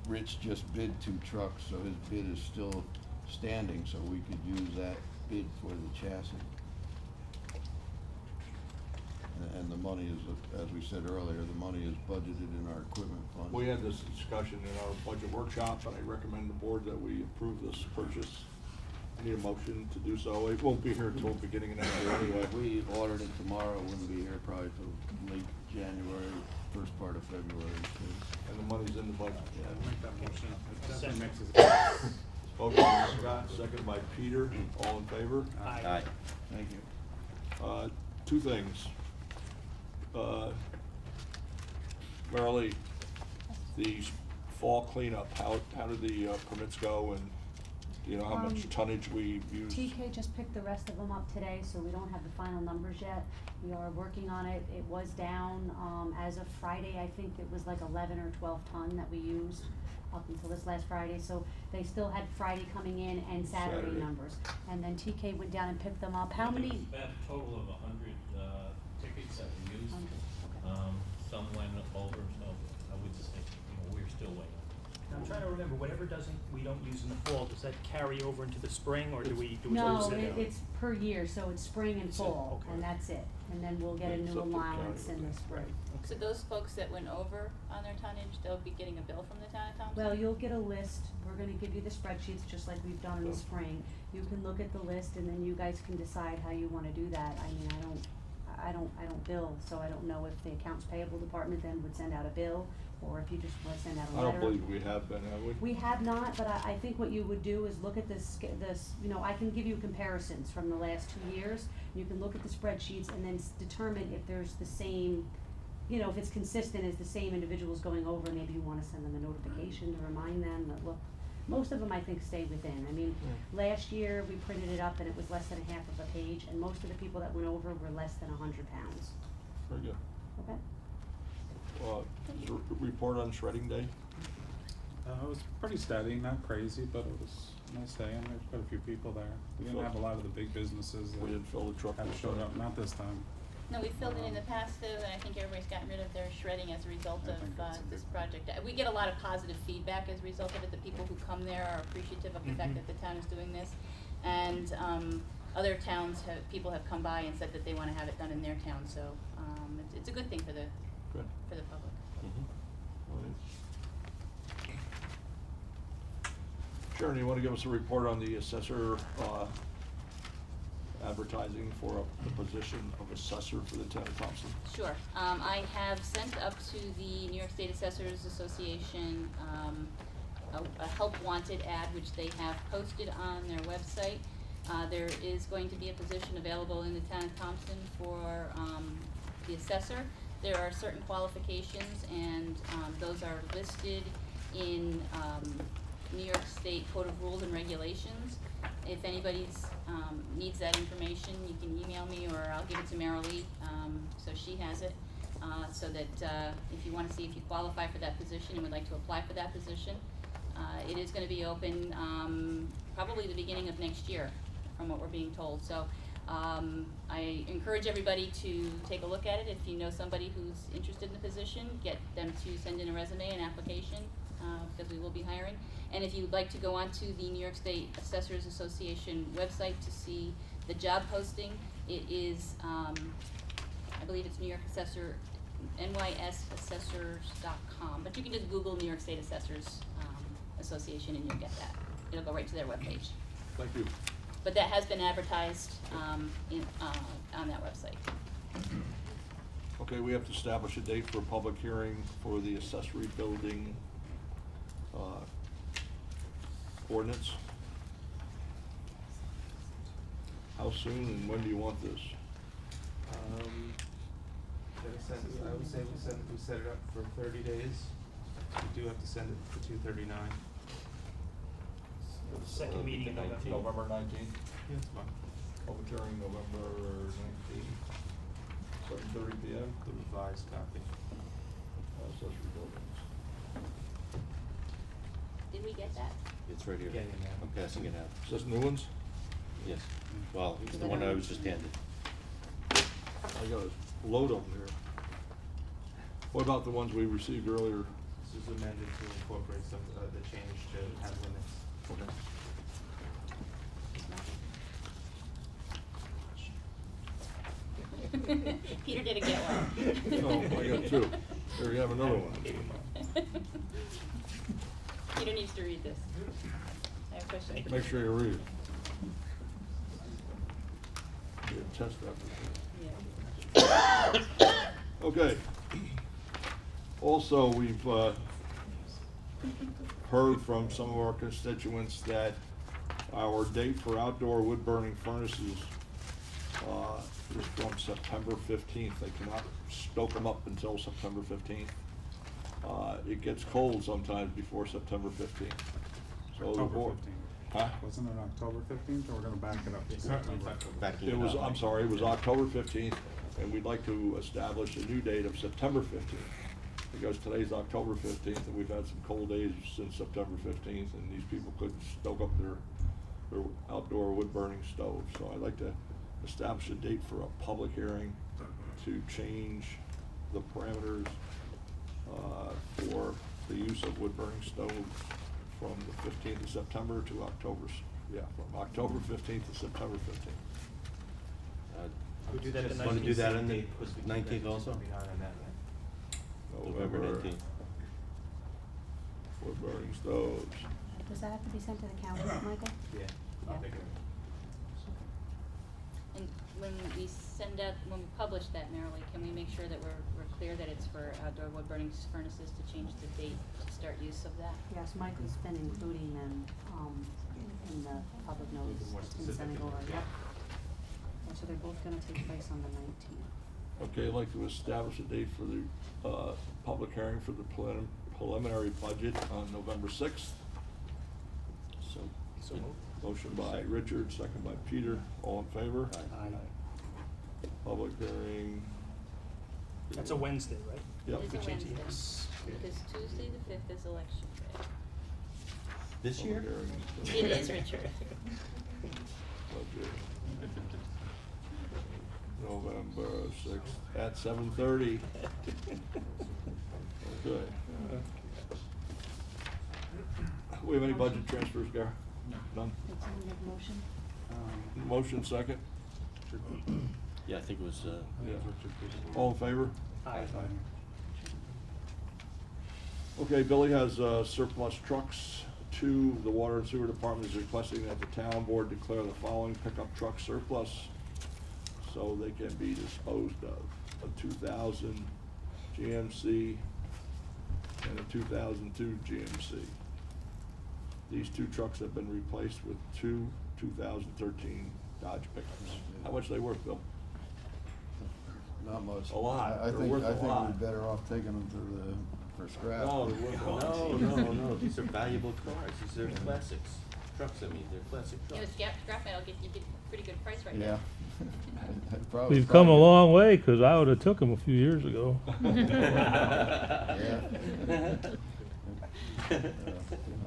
Rich just bid 2 trucks, so his bid is still standing, so we could use that bid for the chassis. And the money is, as we said earlier, the money is budgeted in our equipment fund. We had this discussion in our budget workshop, and I recommend the board that we approve this purchase. I need a motion to do so. It won't be here until the beginning of next year anyway. If we ordered it tomorrow, it wouldn't be here probably till late January, first part of February. And the money's in the budget. I'll make that motion. It definitely makes it. Motion by Scott, second by Peter. All in favor? Aye. Thank you. 2 things. Marilee, the fall cleanup, how did the permits go, and do you know how much tonnage we used? TK just picked the rest of them up today, so we don't have the final numbers yet. We are working on it. It was down, as of Friday, I think it was like 11 or 12 ton that we used up until this last Friday. So they still had Friday coming in and Saturday Saturday. numbers. And then TK went down and picked them up. How many? There's about a total of 100 tickets that we used. 100, okay. Some went over, so I would say, we're still waiting. Now, I'm trying to remember, whatever we don't use in the fall, does that carry over into the spring, or do we No, lose it? it's per year, so it's spring and So, fall, okay. and that's it. And then we'll get a It's new up to the county allowance in with the that. spring. So those folks that went over on their tonnage, they'll be getting a bill from the town of Thompson? Well, you'll get a list, we're gonna give you the spreadsheets, just like we've done in the spring. You can look at the list, and then you guys can decide how you wanna do that. I mean, I don't bill, so I don't know if the accounts payable department then would send out a bill, or if you just wanna send out a I letter. don't believe we have been, have we? We have not, but I think what you would do is look at this, I can give you comparisons from the last 2 years. You can look at the spreadsheets and then determine if there's the same, if it's consistent as the same individuals going over, maybe you wanna send them a notification to remind them that, look, most of them I think stay within. I mean, last year we printed it up and it was less than a half of a page, and most of the people that went over were less than 100 pounds. Very good. Okay? Is there a report on shredding day? It was pretty steady, not crazy, but it was a nice day, and there's quite a few people there. We didn't have a lot of the big businesses We didn't fill the truck that this showed time. up, not this time. No, we filled it in the past too, and I think everybody's gotten rid of their shredding as a result I of think that's a this good project. We get a lot of positive feedback as a result of it. The people who come there are appreciative of the fact that the town is doing this. And other towns people have come by and said that they wanna have it done in their town, so it's a good thing for the Good. public. Mhm. All right. Sharon, you want to give us a report on the assessor advertising for the position of assessor for the town of Thompson? Sure. I have sent up to the New York State Assessors Association a help wanted ad, which they have posted on their website. There is going to be a position available in the town of Thompson for the assessor. There are certain qualifications, and those are listed in New York State Code of Rules and Regulations. If anybody's needs that information, you can email me, or I'll give it to Marilee, so she has it. So that if you want to see if you qualify for that position and would like to apply for that position, it is going to be open probably the beginning of next year, from what we're being told. So I encourage everybody to take a look at it. If you know somebody who's interested in the position, get them to send in a resume and application, because we will be hiring. And if you'd like to go onto the New York State Assessors Association website to see the job posting, it is, I believe it's New York Assessor, nysassessors.com. But you can just Google New York State Assessors Association and you'll get that. It'll go right to their webpage. Thank you. But that has been advertised on that website. Okay, we have to establish a date for a public hearing for the accessory building ordinance. How soon and when do you want this? I would say we set it up for 30 days. We do have to send it for 239. Second meeting in November. November 19th. Yeah, that's fine. Public hearing November 19th, 7:30 p.m. The revised copy. Accessory buildings. Did we get that? It's right here. Getting it now. I'm passing it out. Is this new ones? Yes. Well, it's the one I was just handed. I got a load of them here. What about the ones we received earlier? This is amended to incorporate some, the change to have limits. Okay. Peter didn't get one. Oh, I got two. Here we have another one. Peter needs to read this. I have a question. Make sure you read it. Be a test effort. Okay. Also, we've heard from some of our constituents that our date for outdoor wood burning furnaces is from September 15th. They cannot stoke them up until September 15th. It gets cold sometimes before September 15th. So the October board, 15th. huh? Wasn't it October 15th, or we're gonna back it up to September? Backing It was, up. I'm sorry, it was October 15th, and we'd like to establish a new date of September 15th. Because today's October 15th, and we've had some cold days since September 15th, and these people couldn't stoke up their outdoor wood burning stoves. So I'd like to establish a date for a public hearing to change the parameters for the use of wood burning stoves from the 15th of September to from October 15th to September 15th. We do that the Just 19th. Want to do that on the date, 'cause we do 19th that also? behind on that one. November 19th. Wood burning stoves. Does that have to be sent to the county, Michael? Yeah, Yeah. I'll figure it. And when we publish that, Marilee, can we make sure that we're clear that it's for outdoor wood burning furnaces to change the date to start use of that? Yes, Michael's been including them, in the public notice, more in specific sending in over, it, yep. And so they're both gonna take place on the 19th. Okay, I'd like to establish a date for the public hearing for the preliminary budget on November 6th. So, So moved. Motion by Richard, second by Peter. All in favor? Aye. Public hearing. That's a Wednesday, right? Yep. It is a We change it, Wednesday, yes. because Tuesday the 5th is election day. this year? Public It hearing. is, Richard. Budget. November 6th at 7:30. Okay. We have any budget transfers, Gary? None? Did someone make a motion? Motion second? Yeah, I think it was, Yeah. All in favor? Aye. Okay, Billy has surplus trucks 2, the Water and Sewer Department is requesting that the town board declare the following pickup truck surplus so they can be disposed of. A 2000 GMC and a 2002 GMC. These 2 trucks have been replaced with 2 2013 Dodge pickups. How much are they worth, Bill? Not much. A lot. I They're think, worth a I think lot. we're better off taking them for scrap. No, they're worth a lot. No, these are valuable cars, these are classics, trucks, I mean, they're classic You know, trucks. scrap metal, you get a pretty good price right Yeah. now. Probably- We've come a probably- long way, 'cause I would've took them a few years ago. Yeah.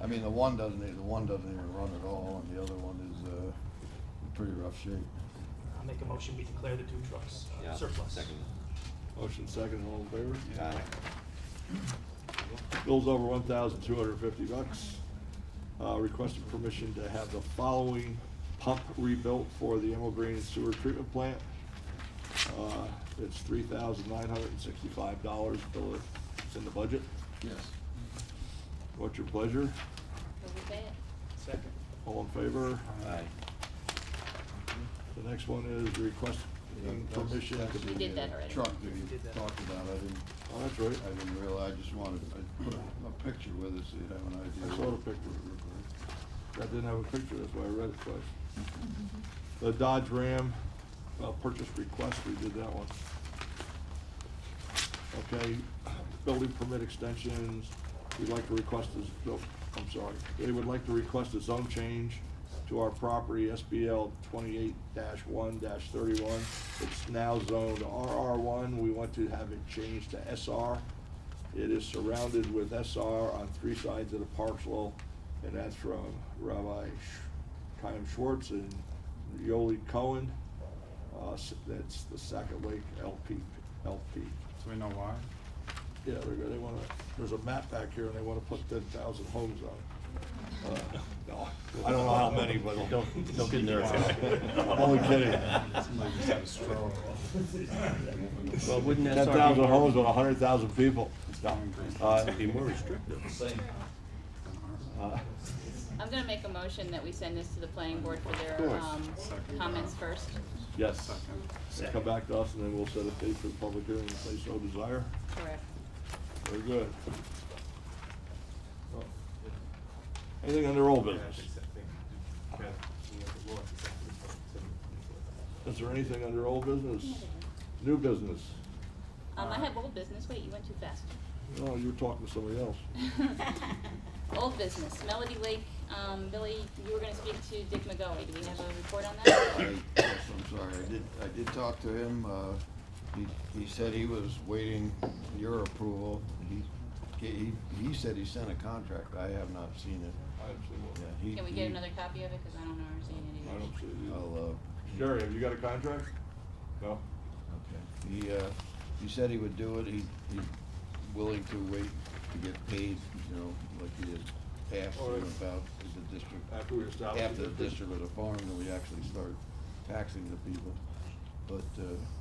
I mean, the one doesn't even run at all, and the other one is, in pretty rough shape. I'll make a motion, we declare the 2 trucks Yeah, surplus. second. Motion second, all in favor? Got it. Bill's over $1,250. Requested permission to have the following pump rebuilt for the Emerald Green Sewer Treatment Plant. It's $3,965. Bill, it's in the budget. Yes. What's your pleasure? Will we pay it? Second. All in favor? Aye. The next one is requesting permission to We did that already. Truck that you Did that. talked about, I didn't, Oh, that's right. I didn't realize, I just wanted, I put a picture with it so you'd have an idea. I saw the picture. That didn't have a picture, that's why I read it twice. The Dodge Ram, purchase request, we did that one. Okay, building permit extensions, we'd like to request this, no, I'm sorry. They would like to request a zone change to our property, SBL 28-1-31. It's now zoned RR1, we want to have it changed to SR. It is surrounded with SR on 3 sides of the parcel, and that's from Rabbi Chaim Schwartz and Yoli Cohen. That's the Sackett Lake LP. Do we know why? Yeah, they wanna, there's a map back here and they wanna put 10,000 homes on it. No, I don't know how many, but. Don't get nervous. I'm only kidding. Somebody just had a stroke. Well, wouldn't SR be 10,000 more- homes with 100,000 people. It'd be more restrictive. I'm gonna make a motion that we send this to the planning board for their, course. comments first. Yes. They come back to us and then we'll set a date for the public hearing if they so desire. Correct. Very good. Anything under old business? Is there anything under old business? New business? I have old business, wait, you went too fast. No, you were talking to somebody else. Old business, Melody Lake, Billy, you were gonna speak to Dick McGoey, do we have a report on that? Yes, I'm sorry, I did talk to him, he said he was waiting your approval. He said he sent a contract, I have not seen it. I haven't seen one. Yeah, Can we get another copy of it, cause I don't know, or seen it I either. don't see it either. I'll, Gary, have you got a contract? No? okay. He said he would do it, he's willing to wait to get paid, you know, like he had asked All right. him about the district. After we establish. After the district was a farm, then we actually start taxing the people, but,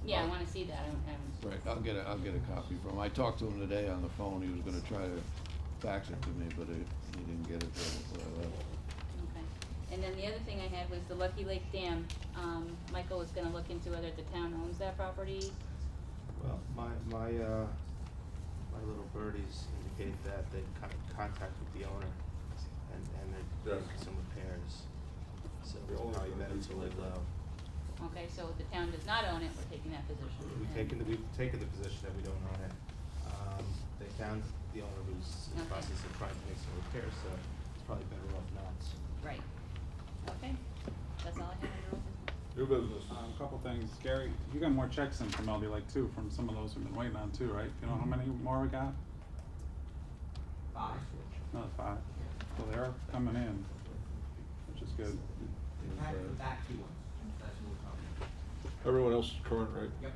Yeah, I wanna see that, I don't have. right, I'll get a copy from him. I talked to him today on the phone, he was gonna try to fax it to me, but he didn't get it before I left. Okay, and then the other thing I had was the Lucky Lake Dam. Michael was gonna look into whether the town owns that property. Well, my little birdies indicate that they contacted the owner and they're doing some repairs. So it's probably better to lay low. Okay, so if the town does not own it, we're taking that position. We've taken the position that we don't own it. They found the owner who's in the Okay. process of trying to make some repairs, so it's probably better off not. Right, okay, that's all I have under old business. New business. A couple things, Gary, you got more checks in from Melody Lake too, from some of those we've been waiting on too, right? You know how many more we got? 5. Another 5. So they're coming in, which is good. Everyone else is current, right? Yep.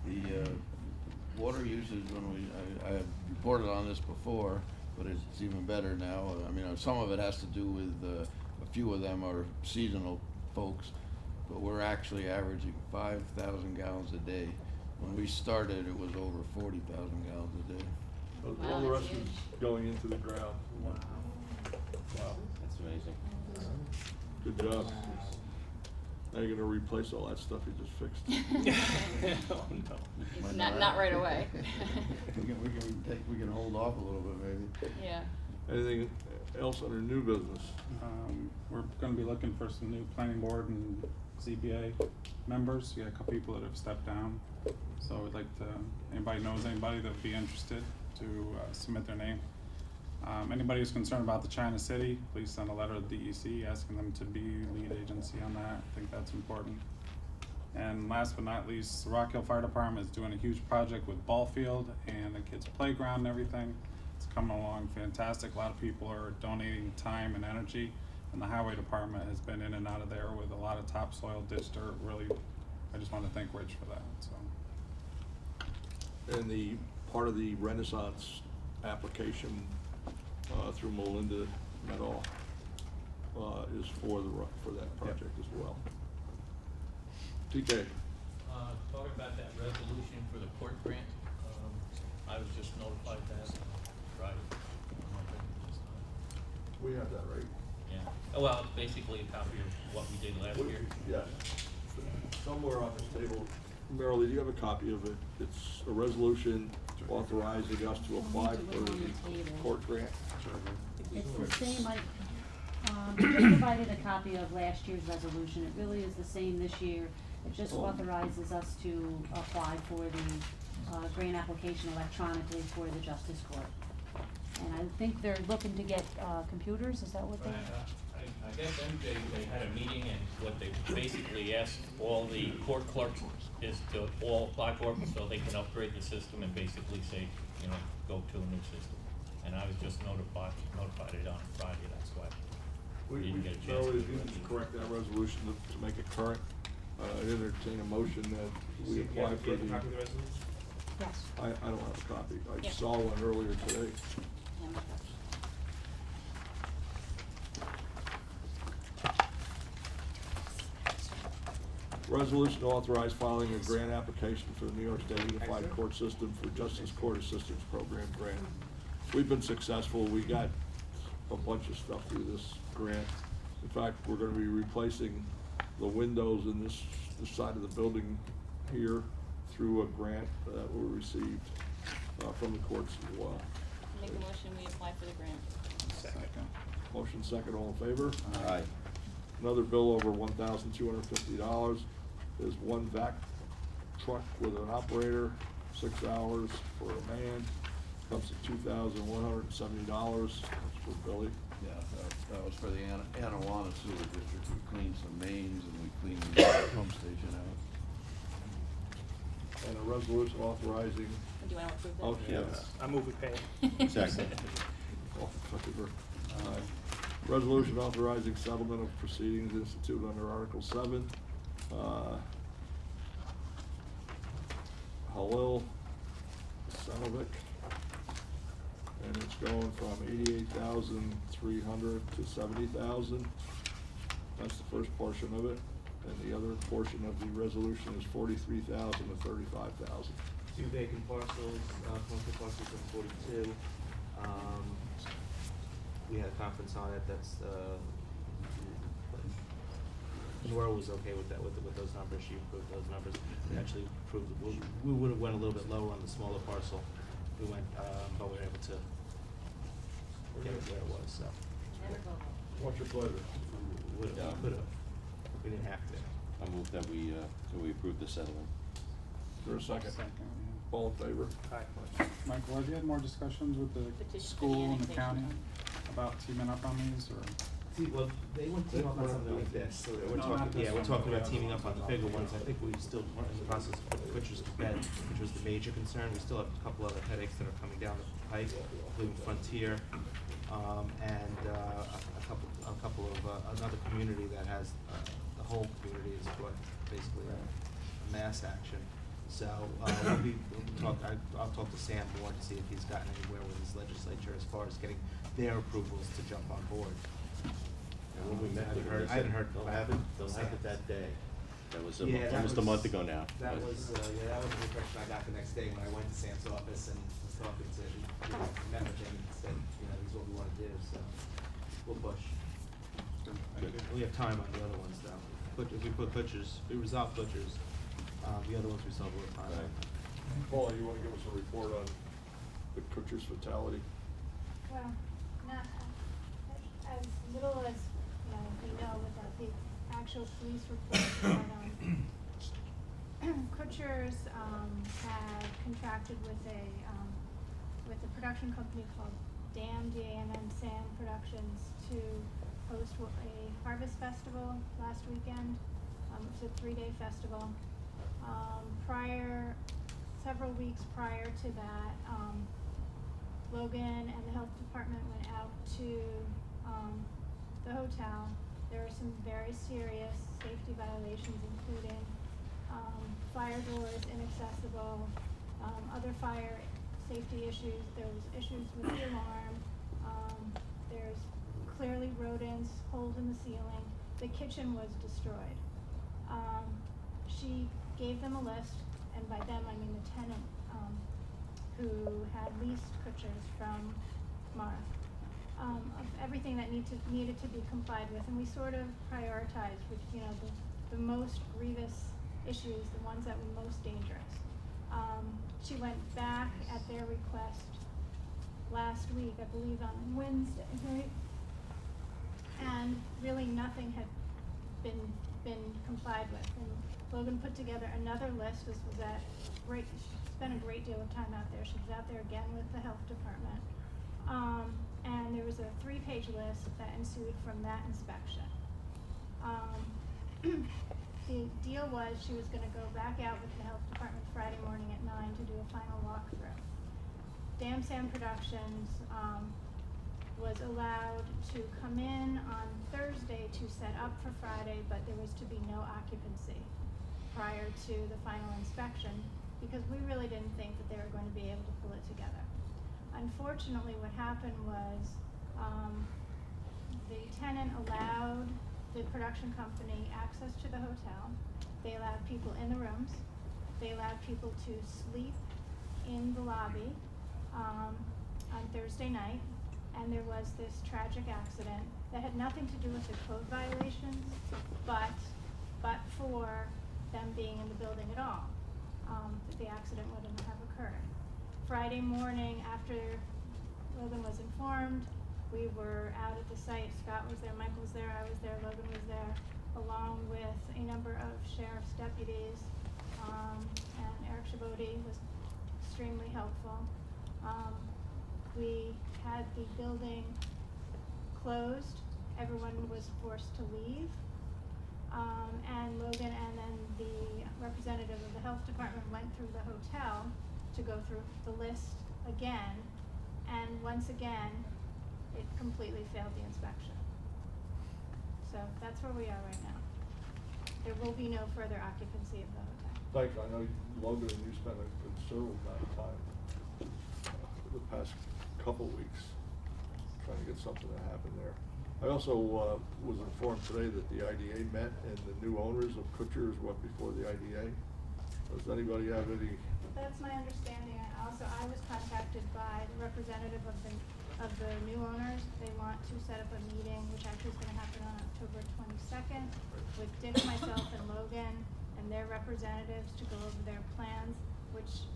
The water usage, when I had reported on this before, but it's even better now. I mean, some of it has to do with, a few of them are seasonal folks, but we're actually averaging 5,000 gallons a day. When we started, it was over 40,000 gallons a day. All Wow, the that's rest is huge. going into the ground. Wow, that's amazing. Good job. Now you're gonna replace all that stuff you just fixed. Oh, no. Not right away. We can hold off a little bit maybe. Yeah. Anything else under new business? We're gonna be looking for some new planning board and ZBA members. We got a couple people that have stepped down. So we'd like to, anybody knows anybody that'd be interested to submit their name. Anybody who's concerned about the China City, please send a letter to DEC asking them to be lead agency on that. I think that's important. And last but not least, the Rock Hill Fire Department is doing a huge project with ball field and the kids' playground and everything. It's coming along fantastic. A lot of people are donating time and energy, and the highway department has been in and out of there with a lot of topsoil, ditch dirt. Really, I just want to thank Rich for that. So. And the part of the Renaissance application through Melinda Meadow is for that project as well. TK. Talking about that resolution for the court grant, I was just notified that Friday. We have that, right? Yeah, well, it's basically a copy of what we did last year. Yeah. Somewhere on this table, Merrill, do you have a copy of it? It's a resolution authorizing us to apply for the court grant. It's the same, we just provided a copy of last year's resolution. It really is the same this year. It just authorizes us to apply for the grant application electronically for the Justice Court. And I think they're looking to get computers, is that what they? I guess MJ, they had a meeting, and what they basically asked all the court clerks is to all apply for it so they can upgrade the system and basically say, you know, go to a new system. And I was just notified it on Friday, that's why we didn't get a chance. Merrill, if you can correct that resolution to make it current, entertain a motion that we apply for the. Yes. I don't have a copy. I Yeah. saw one earlier today. Resolution to authorize filing a grant application for the New York State Unified Court System for Justice Court Assistance Program grant. We've been successful. We got a bunch of stuff through this grant. In fact, we're gonna be replacing the windows in this side of the building here through a grant that we received from the courts as well. Make a motion, we apply for the grant. Second. Motion second, all in favor? Aye. Another bill over $1,250 is one vac truck with an operator, 6 hours for a man, comes to $2,170. That's for Billy. Yeah, that was for the Anawana Sewer District. We cleaned some mains and we cleaned the pump station out. And a resolution authorizing. Do you want to approve that? Oh, Yeah. yes. I move we pay. Second. Oh, favor. Resolution authorizing settlement of proceedings instituted under Article 7. Halil Sanovic. And it's going from $88,300 to $70,000. That's the first portion of it. And the other portion of the resolution is $43,000 to $35,000. Two vacant parcels, commercial parcels of 42. We had a conference on it, that's, Nora was okay with that, with those numbers, she approved those numbers. We actually approved, we would've went a little bit lower on the smaller parcel. We went, but we were able to get it where it was, so. What's your pleasure? Could've, we didn't have to. I move that we approve the settlement. Is there a second? Second, yeah. All in favor? Aye. Michael, have you had more discussions with the Petition for school and the annexation county fund. about teaming up on these, or? See, well, they wouldn't team up on something like this, so we're No, talking, not this yeah, we're one. talking about teaming up on the bigger ones. I think we still are in the process of putting pictures to bed, which was the major concern. We still have a couple other headaches that are coming down the pike, including Frontier, and a couple of another community that has the whole community is what basically a mass action. So I'll talk to Sam more to see if he's gotten anywhere with his legislature as far as getting their approvals to jump on board. And when we met with them, they I haven't said heard. they'll have it that day. That was Yeah, that almost a month ago now. That was the impression I got the next day when I went to Sam's office and was talking to him, met with him and said, you know, this is what we want to do, so. We'll push. We have time on the other ones though. If we put butchers, we resolve butchers, the other ones we still have a little time on. Paula, you wanna give us a report on the Kutcher's fatality? Well, not, as little as, we know without the actual police report, but, Kutcher's, had contracted with a production company called DAMN Sam Productions to host a harvest festival last weekend. It's a 3-day festival. Several weeks prior to that, Logan and the health department went out to the hotel. There were some very serious safety violations, including fire doors inaccessible, other fire safety issues. There was issues with the alarm. There's clearly rodents, holes in the ceiling. The kitchen was destroyed. She gave them a list, and by them I mean the tenant who had leased Kutcher's from Mark, of everything that needed to be complied with, and we sort of prioritized with the most grievous issues, the ones that were most dangerous. She went back at their request last week, I believe on Wednesday, right? And really nothing had been complied with. And Logan put together another list. This was spent a great deal of time out there. She was out there again with the health department. And there was a 3-page list that ensued from that inspection. The deal was she was gonna go back out with the health department Friday morning at 9 to do a final walkthrough. Dam Sam Productions, was allowed to come in on Thursday to set up for Friday, but there was to be no occupancy prior to the final inspection, because we really didn't think that they were going to be able to pull it together. Unfortunately, what happened was, the tenant allowed the production company access to the hotel. They allowed people in the rooms. They allowed people to sleep in the lobby, on Thursday night. And there was this tragic accident that had nothing to do with the code violations, but for them being in the building at all, the accident wouldn't have occurred. Friday morning, after Logan was informed, we were out at the site. Scott was there, Michael was there, I was there, Logan was there, along with a number of sheriff's deputies, and Eric Chaboti was extremely helpful. We had the building closed. Everyone was forced to leave. And Logan and then the representative of the health department went through the hotel to go through the list again. And once again, it completely failed the inspection. So that's where we are right now. There will be no further occupancy of the hotel. Thanks, I know Logan and you spent a considerable amount of time the past couple weeks trying to get something to happen there. I also was informed today that the IDA met and the new owners of Kutcher's went before the IDA. Does anybody have any? That's my understanding. I was contacted by the representative of the new owners. They want to set up a meeting, which actually is going to happen on October 22nd, with Dick, myself, and Logan and their representatives to go over their plans, which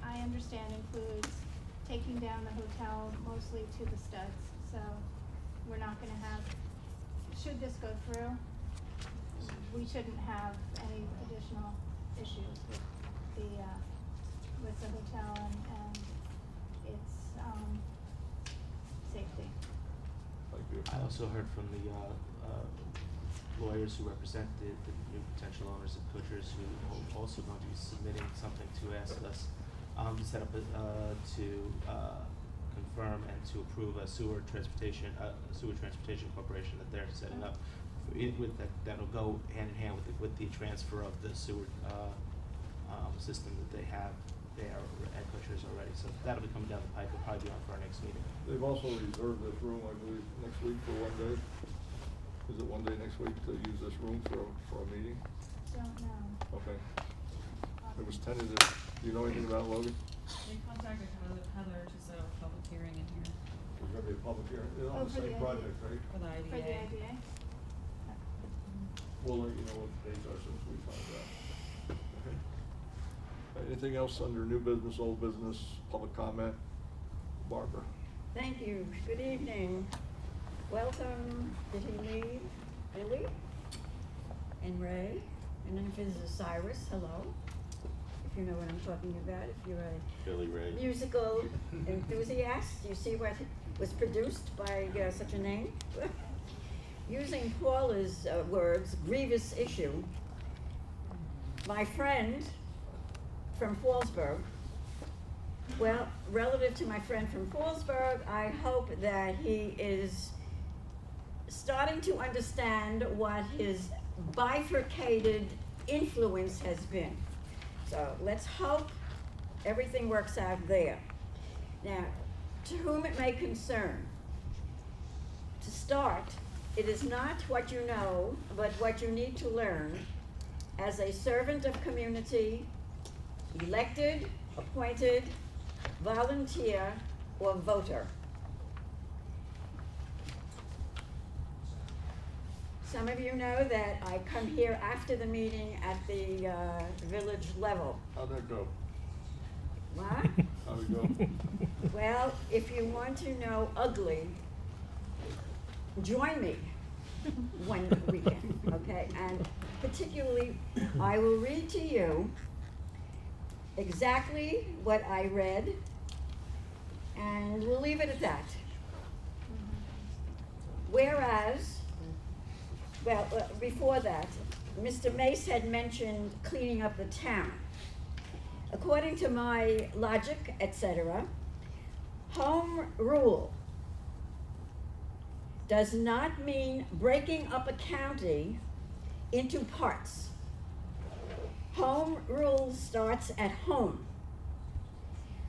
I understand includes taking down the hotel mostly to the studs. So we're not going to have, should this go through, we shouldn't have any additional issues with the hotel and its safety. Thank you. I also heard from the lawyers who represent the new potential owners of Kutcher's, who are also going to be submitting something to ask us to set up to confirm and to approve a sewer transportation corporation that they're setting up. That'll go hand in hand with the transfer of the sewer system that they have there at Kutcher's already. So that'll be coming down the pipe. It'll probably be on for our next meeting. They've also reserved this room, I believe, next week for one day. Is it one day next week to use this room for a meeting? Don't know. Okay. It was tentative. Do you know anything about Logan? They contacted Heather to set up a public hearing in here. Is there gonna be be a public hearing, Oh, on the for the same IDA. project, right? For the IDA? We'll let you know what the dates are as soon as we find out. Okay. Anything else under new business, old business, public comment? Barbara? Thank you. Good evening. Welcome. Did he leave? Billy? And Ray? And then if it's Cyrus, hello. If you know what I'm talking about, if you're a Billy Ray. musical enthusiast, you see what was produced by such a name? Using Paula's words, grievous issue. My friend from Fallsburg, well, relative to my friend from Fallsburg, I hope that he is starting to understand what his bifurcated influence has been. So let's hope everything works out there. Now, to whom it may concern, to start, it is not what you know, but what you need to learn as a servant of community, elected, appointed, volunteer, or voter. Some of you know that I come here after the meeting at the village level. How'd that go? What? How'd it go? Well, if you want to know ugly, join me one weekend, okay? And particularly, I will read to you exactly what I read, and we'll leave it at that. Whereas, well, before that, Mr. Mace had mentioned cleaning up the town. According to my logic, etc., home rule does not mean breaking up a county into parts. Home rule starts at home.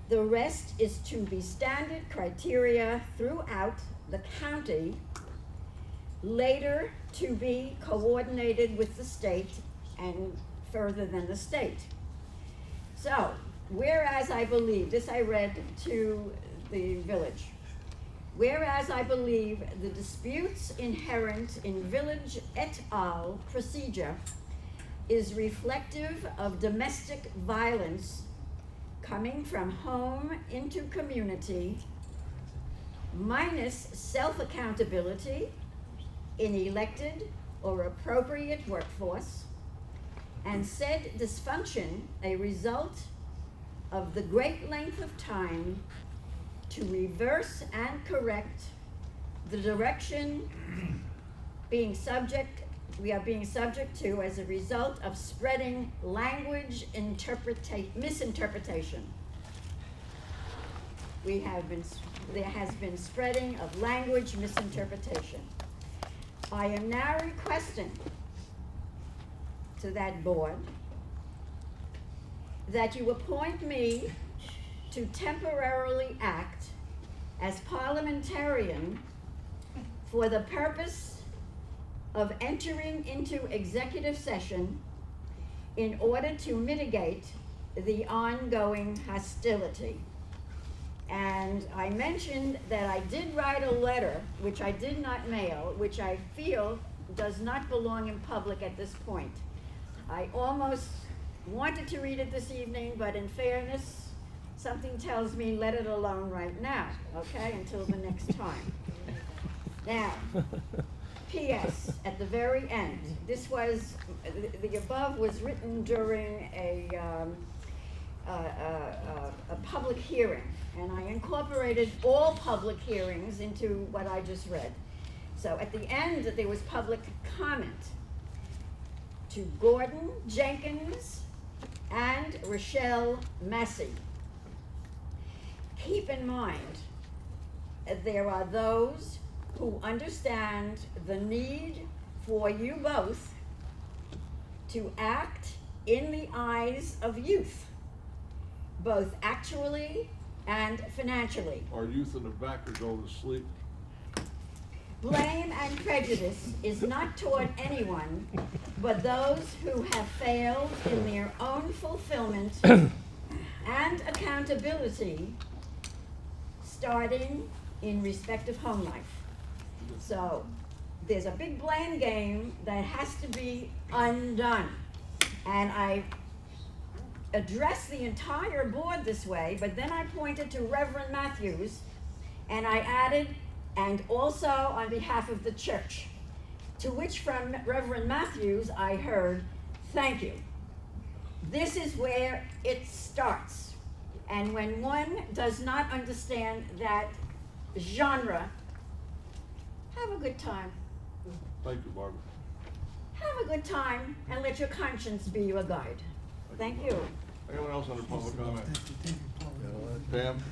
The rest is to be standard criteria throughout the county, later to be coordinated with the state and further than the state. So, whereas I believe, this I read to the village, whereas I believe the disputes inherent in village et al. Procedure is reflective of domestic violence coming from home into community, minus self-accountability in elected or appropriate workforce, and said dysfunction a result of the great length of time to reverse and correct the direction we are being subject to as a result of spreading language misinterpretation. There has been spreading of language misinterpretation. I am now requesting to that board that you appoint me to temporarily act as parliamentarian for the purpose of entering into executive session in order to mitigate the ongoing hostility. And I mentioned that I did write a letter, which I did not mail, which I feel does not belong in public at this point. I almost wanted to read it this evening, but in fairness, something tells me let it alone right now, okay, until the next time. Now, P.S. at the very end, this was, the above was written during a public hearing, and I incorporated all public hearings into what I just read. So at the end, there was public comment to Gordon Jenkins and Rochelle Massey. Keep in mind, there are those who understand the need for you both to act in the eyes of youth, both actually and financially. Our youth in the back are going to sleep. Blame and prejudice is not toward anyone but those who have failed in their own fulfillment and accountability, starting in respect of home life. So there's a big blame game that has to be undone. And I addressed the entire board this way, but then I pointed to Reverend Matthews, and I added, and also on behalf of the church, to which from Reverend Matthews I heard, thank you. This is where it starts. And when one does not understand that genre, have a good time. Thank you, Barbara. Have a good time and let your conscience be your guide. Thank you. Anyone else under public comment? Pam?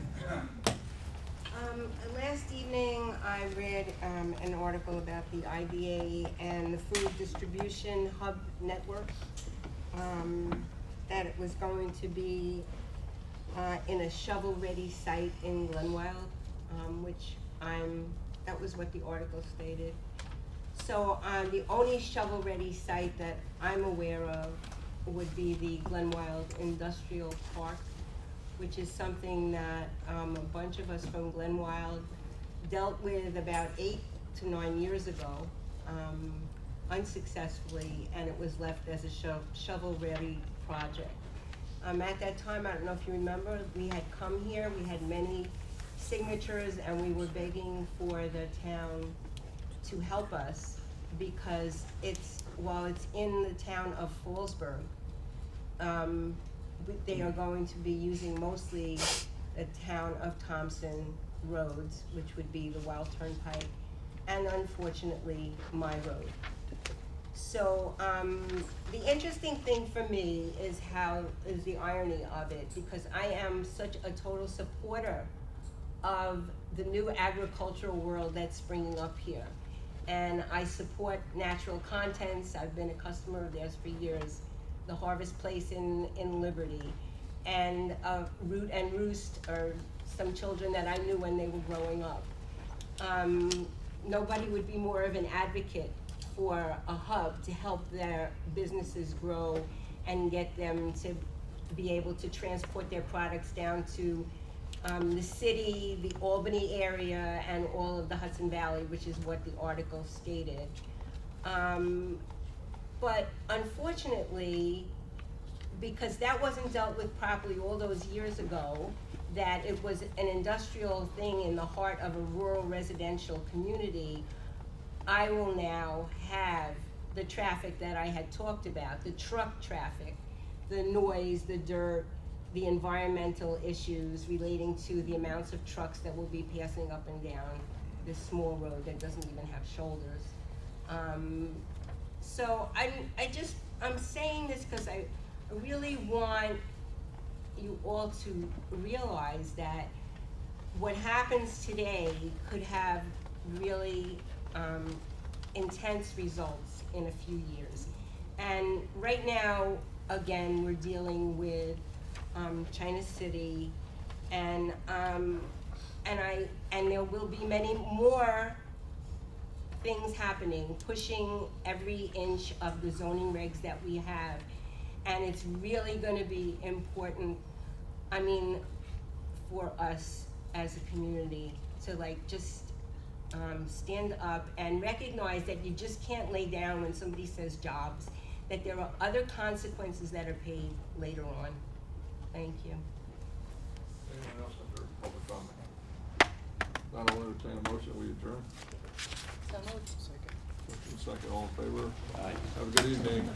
Last evening, I read an article about the IDA and the Food Distribution Hub Network, that it was going to be in a shovel-ready site in Glenwild, that was what the article stated. So the only shovel-ready site that I'm aware of would be the Glenwild Industrial Park, which is something that a bunch of us from Glenwild dealt with about 8 to 9 years ago, unsuccessfully, and it was left as a shovel-ready project. At that time, I don't know if you remember, we had come here, we had many signatures, and we were begging for the town to help us because while it's in the town of Fallsburg, they are going to be using mostly the town of Thompson roads, which would be the Wild Turnpike, and unfortunately, my road. So the interesting thing for me is the irony of it, because I am such a total supporter of the new agricultural world that's springing up here. And I support Natural Contents. I've been a customer of theirs for years. The Harvest Place in Liberty, and Root and Roost are some children that I knew when they were growing up. Nobody would be more of an advocate for a hub to help their businesses grow and get them to be able to transport their products down to the city, the Albany area, and all of the Hudson Valley, which is what the article stated. But unfortunately, because that wasn't dealt with properly all those years ago, that it was an industrial thing in the heart of a rural residential community, I will now have the traffic that I had talked about, the truck traffic, the noise, the dirt, the environmental issues relating to the amounts of trucks that will be passing up and down this small road that doesn't even have shoulders. So I'm saying this because I really want you all to realize that what happens today could have really intense results in a few years. And right now, again, we're dealing with China City, and there will be many more things happening, pushing every inch of the zoning regs that we have. And it's really gonna be important, I mean, for us as a community to just stand up and recognize that you just can't lay down when somebody says jobs, that there are other consequences that are paid later on. Thank you. Anyone else under public comment? Not only entertain a motion, we adjourn. So moved. Second, all in favor? Aye. Have a good evening.